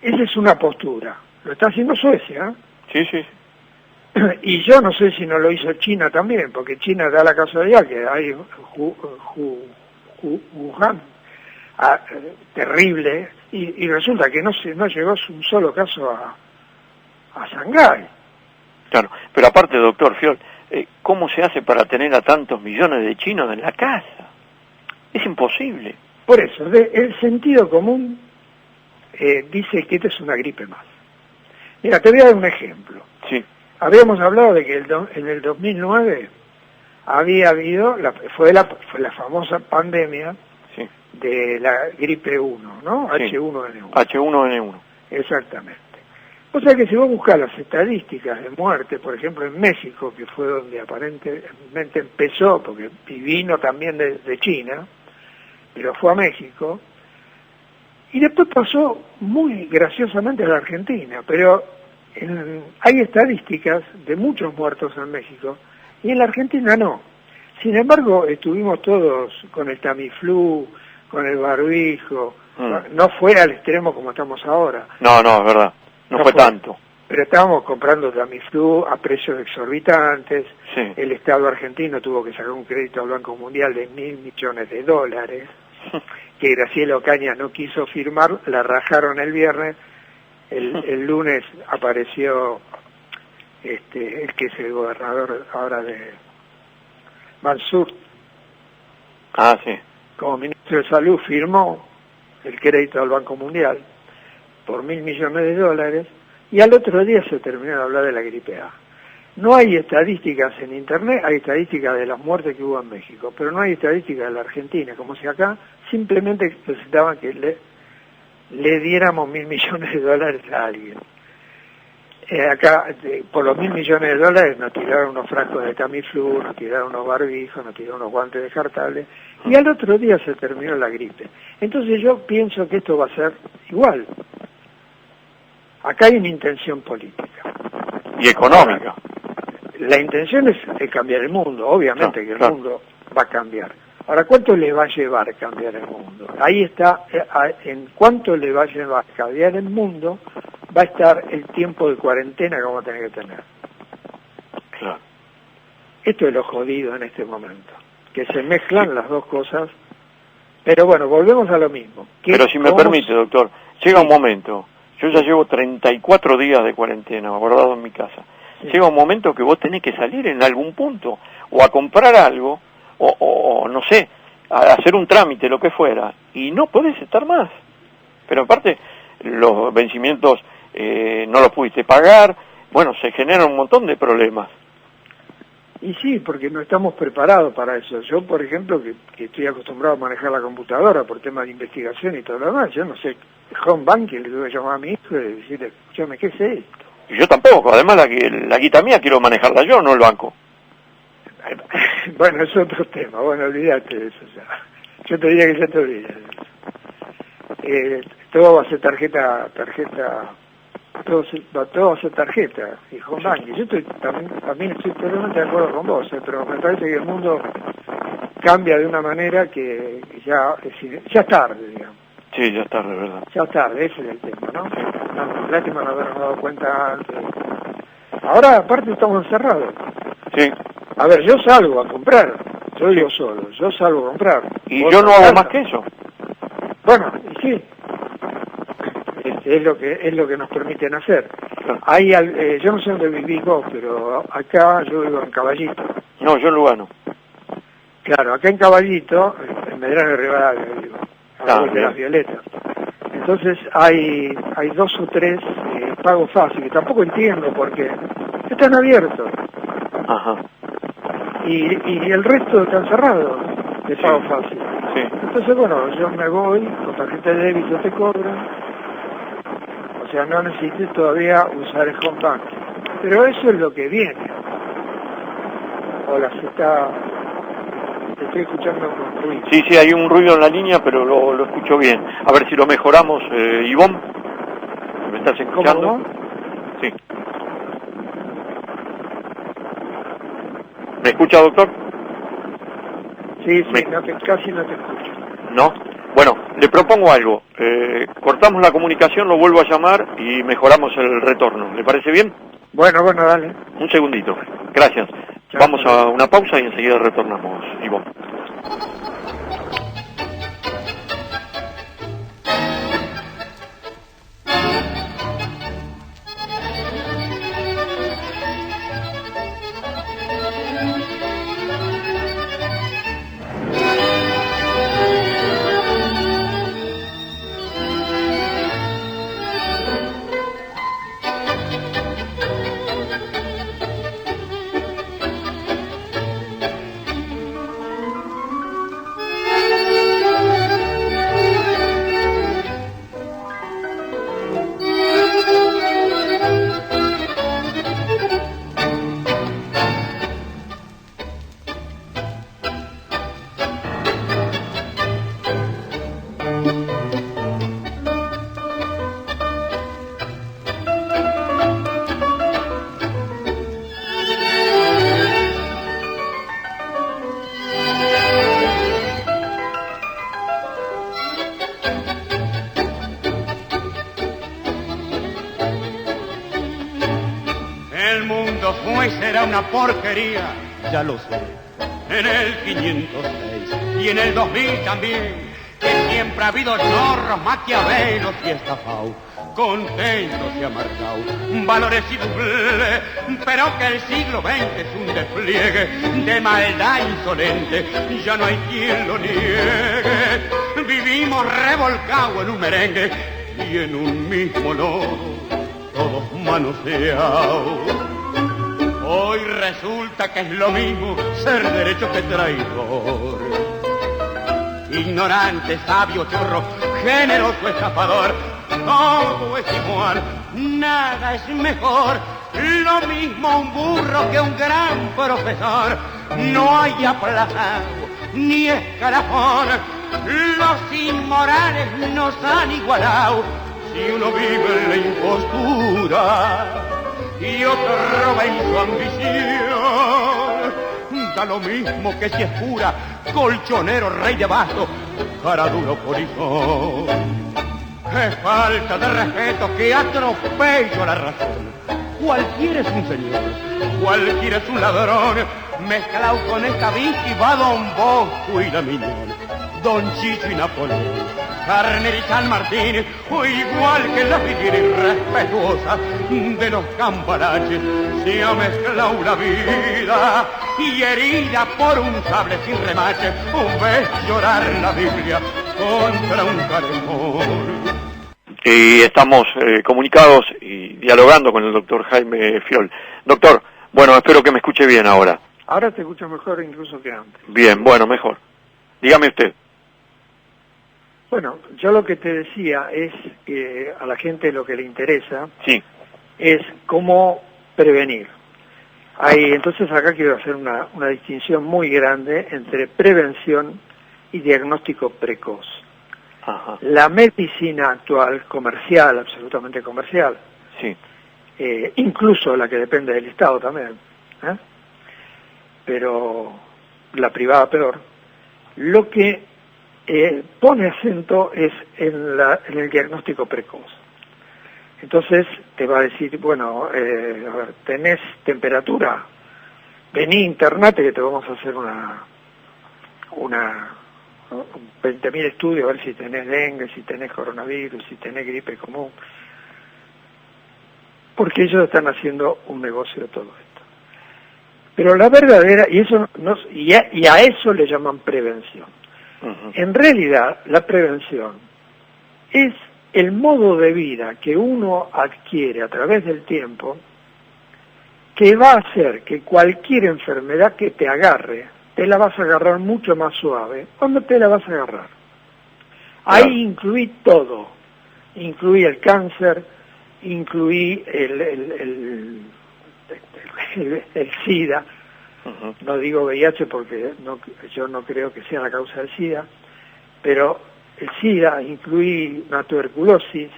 Esa es una postura. Lo está haciendo Suecia. Sí. Y yo no sé si no lo hizo China también, porque China da la casualidad que hay Wuhan, terrible, y resulta que no llegó un solo caso a Shanghái. Claro, pero aparte, doctor Fiol, ¿cómo se hace para tener a tantos millones de chinos en la casa? Es imposible. Por eso, el sentido común dice que esta es una gripe más. Mira, te voy a dar un ejemplo. Sí. Habíamos hablado de que en el 2009 había habido, fue la famosa pandemia de la gripe 1, ¿no? Sí. H1N1. H1N1. Exactamente. O sea que si vos buscas las estadísticas de muerte, por ejemplo en México, que fue donde aparentemente empezó, porque vino también de China, pero fue a México, y después pasó muy graciosamente a la Argentina, pero hay estadísticas de muchos muertos en México, y en la Argentina no. Sin embargo, estuvimos todos con el Tamiflu, con el barbijo, no fue al extremo como estamos ahora. No, es verdad. No fue tanto. Pero estábamos comprando Tamiflu a precios exorbitantes. Sí. El Estado argentino tuvo que sacar un crédito al Banco Mundial de $1.000 millones, que Graciela Ocaña no quiso firmar, la rajaron el viernes. El lunes apareció el que es el gobernador ahora de Mansur. Ah, sí. Como ministro de Salud firmó el crédito al Banco Mundial por $1.000 millones, y al otro día se terminó de hablar de la gripe A. No hay estadísticas en Internet, hay estadísticas de las muertes que hubo en México, pero no hay estadísticas de la Argentina, como si acá simplemente necesitaban que le diéramos $1.000 millones a alguien. Acá, por los $1.000 millones nos tiraron unos frascos de Tamiflu, nos tiraron unos barbijos, nos tiraron unos guantes descartables, y al otro día se terminó la gripe. Entonces yo pienso que esto va a ser igual. Acá hay una intención política. Y económica. La intención es cambiar el mundo, obviamente que el mundo va a cambiar. Ahora, ¿cuánto le va a llevar cambiar el mundo? Ahí está, en cuánto le va a llevar cambiar el mundo, va a estar el tiempo de cuarentena que vamos a tener que tener. Claro. Esto es lo jodido en este momento, que se mezclan las dos cosas, pero bueno, volvemos a lo mismo. Pero si me permite, doctor, llega un momento, yo ya llevo 34 días de cuarentena, guardado en mi casa, llega un momento que vos tenés que salir en algún punto, o a comprar algo, o no sé, a hacer un trámite, lo que fuera, y no podés estar más. Pero aparte, los vencimientos no los pudiste pagar, bueno, se generan un montón de problemas. Y sí, porque no estamos preparados para eso. Yo, por ejemplo, que estoy acostumbrado a manejar la computadora por temas de investigación y todo lo demás, yo no sé, home banking le tuve que llamar a mi hijo y decirle, escúchame, ¿qué es esto? Y yo tampoco, además la guita mía quiero manejarla yo, no el banco. Bueno, es otro tema, bueno, olvídate de eso ya. Yo te diría que ya te olvides. Todo va a ser tarjeta, todo va a ser tarjeta y home banking. Yo también estoy totalmente de acuerdo con vos, pero me parece que el mundo cambia de una manera que ya es tarde, digamos. Sí, ya es tarde, ¿verdad? Ya es tarde, ese es el tema, ¿no? No, lástima no habernos dado cuenta antes. Ahora, aparte, estamos encerrados. Sí. A ver, yo salgo a comprar, yo digo solo, yo salgo a comprar. Y yo no hago más que eso. Bueno, y sí. Es lo que nos permiten hacer. Hay yo no sé dónde vivís vos, pero acá yo vivo en Caballito. No, yo en Lugano. Claro, acá en Caballito, en Medrano de Rivadavia vivo, de las Violetas. Entonces hay 2 o 3 pagos fáciles, tampoco entiendo por qué. Están abiertos. Ajá. Y el resto están cerrados de pago fácil. Sí. Entonces, bueno, yo me voy, con tarjeta de débito te cobran. O sea, no necesité todavía usar el home banking. Pero eso es lo que viene. Hola, te estoy escuchando con ruido. Sí, hay un ruido en la línea, pero lo escucho bien. A ver si lo mejoramos, Ivonne. ¿Me estás escuchando? ¿Cómo? Sí. ¿Me escucha, doctor? Sí, casi no te escucho. ¿No? Bueno, le propongo algo. Cortamos la comunicación, lo vuelvo a llamar y mejoramos el retorno. ¿Le parece bien? Bueno, dale. Un segundito. Gracias. Chao. Vamos a una pausa y enseguida retornamos, Ivonne. era una porquería, ya lo sé. En el 506 y en el 2000 también, que siempre ha habido chorros, maquiavelos y estafados, contentos y amargados, valores y doble, pero que el siglo XX es un despliegue de maldad insolente, ya no hay quien lo niegue. Vivimos revolcados en un merengue y en un mismo lodo, todos manoseados. Hoy resulta que es lo mismo ser derecho que traidor. Ignorante, sabio, chorro, generoso, estafador, todo es igual, nada es mejor. Lo mismo un burro que un gran profesor. No hay aplazado ni escalafón. Los inmorales nos han igualado. Si uno vive en la impostura y otro roba en su ambición, da lo mismo que si es pura, colchonero, rey de basto, cara duro polizón. ¡Qué falta de respeto, qué atropello a la razón! Cualquiera es un señor, cualquiera es un ladrón, mezclado con esta Vichy va Don Bosco y la Miñón, Don Chicho y Napoleón, Carner y San Martín, o igual que la figura irrespetuosa de los campanaches, se ha mezclado la vida y herida por un sable sin remache, ves llorar la Biblia contra un carejón. Y estamos comunicados y dialogando con el doctor Jaime Fiol. Doctor, bueno, espero que me escuche bien ahora. Ahora te escucho mejor incluso que antes. Bien, bueno, mejor. Dígame usted. Bueno, yo lo que te decía es que a la gente lo que le interesa sí. es cómo prevenir. Entonces acá quiero hacer una distinción muy grande entre prevención y diagnóstico precoz. Ajá. La medicina actual, comercial, absolutamente comercial, sí. Incluso la que depende del Estado también, pero la privada peor, lo que pone acento es en el diagnóstico precoz. Entonces te va a decir, bueno, a ver, tenés temperatura, vení, internate que te vamos a hacer una 20.000 estudios, a ver si tenés dengue, si tenés coronavirus, si tenés gripe común, porque ellos están haciendo un negocio de todo esto. Pero la verdadera, y a eso le llaman prevención. Uh-huh. En realidad, la prevención es el modo de vida que uno adquiere a través del tiempo, que va a hacer que cualquier enfermedad que te agarre, te la vas a agarrar mucho más suave cuando te la vas a agarrar. Ahí incluí todo, incluí el cáncer, incluí el SIDA, uh-huh. No digo VIH porque yo no creo que sea la causa del SIDA, pero el SIDA, incluí una tuberculosis,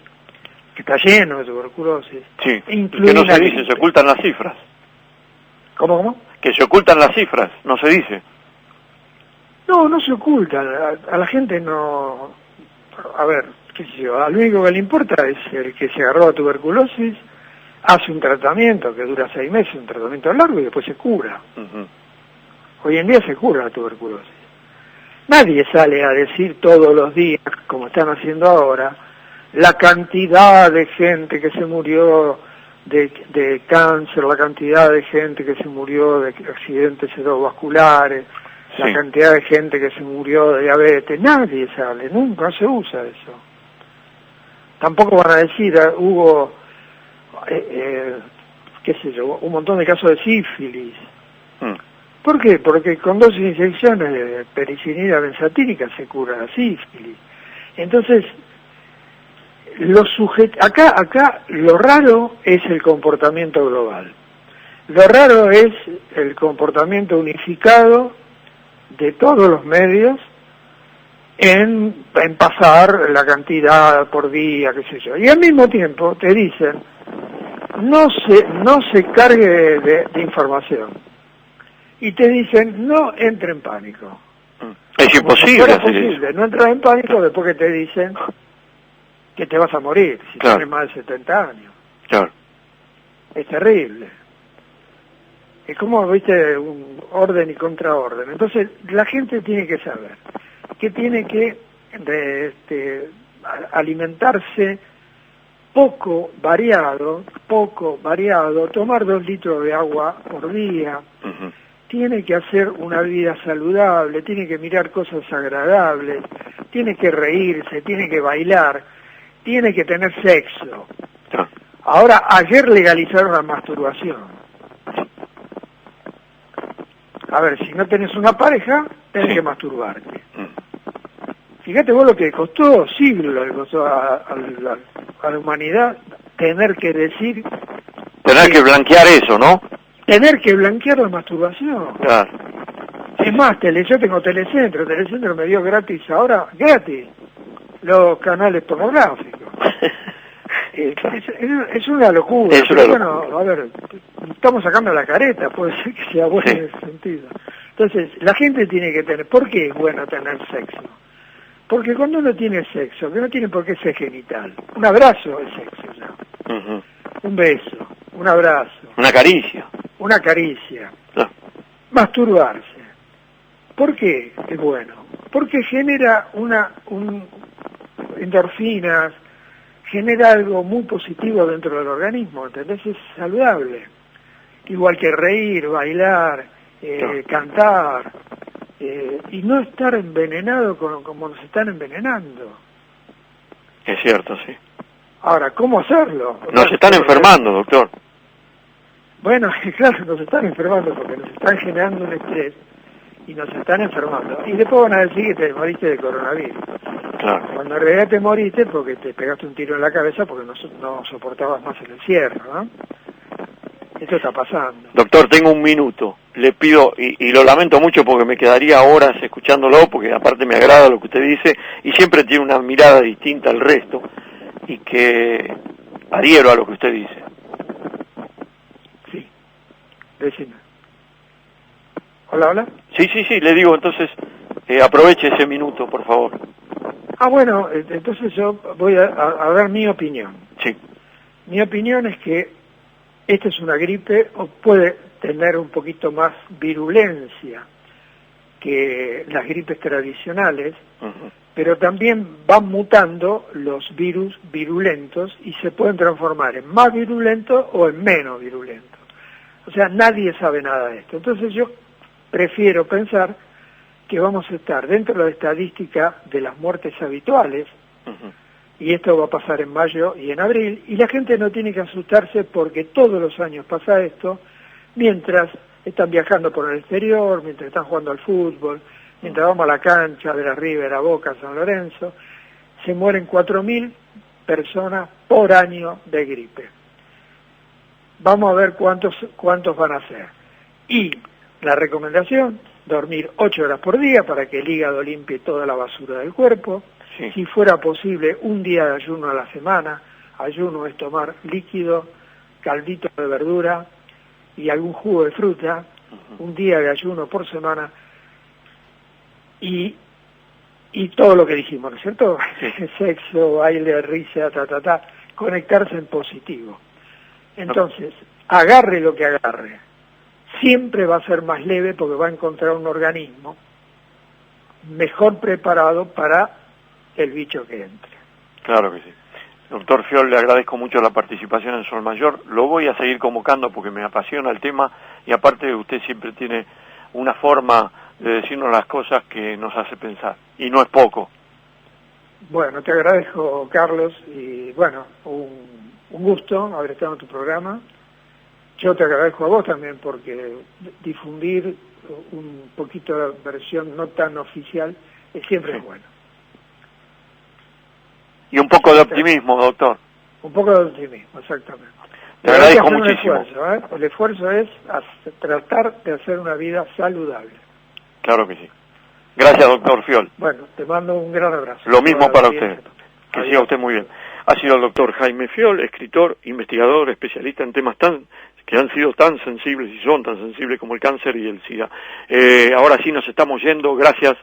que está lleno de tuberculosis. Sí, que no se dice, se ocultan las cifras. ¿Cómo? Que se ocultan las cifras, no se dice. No se ocultan, a la gente no... A ver, qué sé yo, al único que le importa es el que se agarró a tuberculosis, hace un tratamiento que dura 6 meses, un tratamiento largo y después se cura. Uh-huh. Hoy en día se cura la tuberculosis. Nadie sale a decir todos los días, como están haciendo ahora, la cantidad de gente que se murió de cáncer, la cantidad de gente que se murió de accidentes cerebrovasculares, sí. La cantidad de gente que se murió de diabetes. Nadie sale, nunca se usa eso. Tampoco van a decir, hubo, qué sé yo, un montón de casos de sífilis. ¿Por qué? Porque con 2 inyecciones de penicilina benzatínica se cura la sífilis. Entonces, acá lo raro es el comportamiento global. Lo raro es el comportamiento unificado de todos los medios en pasar la cantidad por día, qué sé yo. Y al mismo tiempo te dicen, no se cargue de información. Y te dicen, no entre en pánico. Es imposible. No entrar en pánico después que te dicen que te vas a morir si claro. tienes más de 70 años. Claro. Es terrible. Es como, viste, un orden y contraorden. Entonces, la gente tiene que saber que tiene que alimentarse poco variado, tomar 2 litros de agua por día, tiene que hacer una vida saludable, tiene que mirar cosas agradables, tiene que reírse, tiene que bailar, tiene que tener sexo. Ahora, ayer legalizaron la masturbación. A ver, si no tenés una pareja, tenés que masturbarte. Fíjate vos lo que costó, siglos lo que costó a la humanidad tener que decir... Tener que blanquear eso, ¿no? Tener que blanquear la masturbación. Claro. Es más, yo tengo Telecentro me dio gratis ahora, gratis, los canales pornográficos. Es una locura. Bueno, a ver, estamos sacando la careta, puede ser que sea bueno en ese sentido. Entonces, la gente tiene que tener... ¿Por qué es bueno tener sexo? Porque cuando uno tiene sexo, que no tiene por qué ser genital, un abrazo es sexo ya. Un beso, un abrazo. Una caricia. Una caricia. Masturbarse. ¿Por qué es bueno? Porque genera endorfinas, genera algo muy positivo dentro del organismo, ¿entendés? Es saludable. Igual que reír, bailar, cantar, y no estar envenenado como nos están envenenando. Es cierto, sí. Ahora, ¿cómo hacerlo? Nos están enfermando, doctor. Bueno, claro, nos están enfermando porque nos están generando un estrés y nos están enfermando. Y después van a decir que te moriste de coronavirus. Claro. Cuando en realidad te moriste porque te pegaste un tiro en la cabeza porque no soportabas más el encierro, ¿no? Esto está pasando. Doctor, tengo un minuto. Le pido, y lo lamento mucho porque me quedaría horas escuchándolo, porque aparte me agrada lo que usted dice, y siempre tiene una mirada distinta al resto, y que adhiero a lo que usted dice. Sí, decime. Hola. Sí, le digo, entonces, aproveche ese minuto, por favor. Bueno, entonces yo voy a dar mi opinión. Sí. Mi opinión es que esta es una gripe, o puede tener un poquito más virulencia que las gripes tradicionales, pero también van mutando los virus virulentos y se pueden transformar en más virulentos o en menos virulentos. O sea, nadie sabe nada de esto. Entonces yo prefiero pensar que vamos a estar dentro de la estadística de las muertes habituales, y esto va a pasar en mayo y en abril, y la gente no tiene que asustarse porque todos los años pasa esto, mientras están viajando por el exterior, mientras están jugando al fútbol, mientras vamos a la cancha de la River, a Boca, San Lorenzo, se mueren 4.000 personas por año de gripe. Vamos a ver cuántos van a ser. Y la recomendación, dormir 8 horas por día para que el hígado limpie toda la basura del cuerpo. Sí. Si fuera posible, un día de ayuno a la semana. Ayuno es tomar líquido, caldito de verdura y algún jugo de fruta. Un día de ayuno por semana. Y todo lo que dijimos, ¿no es cierto? Sí. Sexo, baile, risa, conectarse en positivo. Entonces, agarre lo que agarre. Siempre va a ser más leve porque va a encontrar un organismo mejor preparado para el bicho que entre. Claro que sí. Doctor Fiol, le agradezco mucho la participación en Sol Mayor. Lo voy a seguir convocando porque me apasiona el tema y aparte usted siempre tiene una forma de decirnos las cosas que nos hace pensar. Y no es poco. Bueno, te agradezco, Carlos, y bueno, un gusto haber estado en tu programa. Yo te agradezco a vos también porque difundir un poquito la versión no tan oficial siempre es bueno. Y un poco de optimismo, doctor. Un poco de optimismo, exactamente. Te agradezco muchísimo. El esfuerzo es tratar de hacer una vida saludable. Claro que sí. Gracias, doctor Fiol. Bueno, te mando un gran abrazo. Lo mismo para usted. Que siga usted muy bien. Ha sido el doctor Jaime Fiol, escritor, investigador, especialista en temas que han sido tan sensibles y son tan sensibles como el cáncer y el SIDA. Ahora sí nos estamos yendo. Gracias,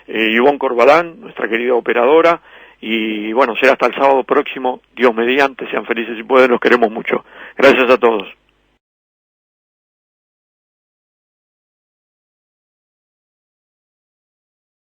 Ivonne Corbalán, nuestra querida operadora. Y bueno, será hasta el sábado próximo. Dios mediante, sean felices y pueden, los queremos mucho. Gracias a todos.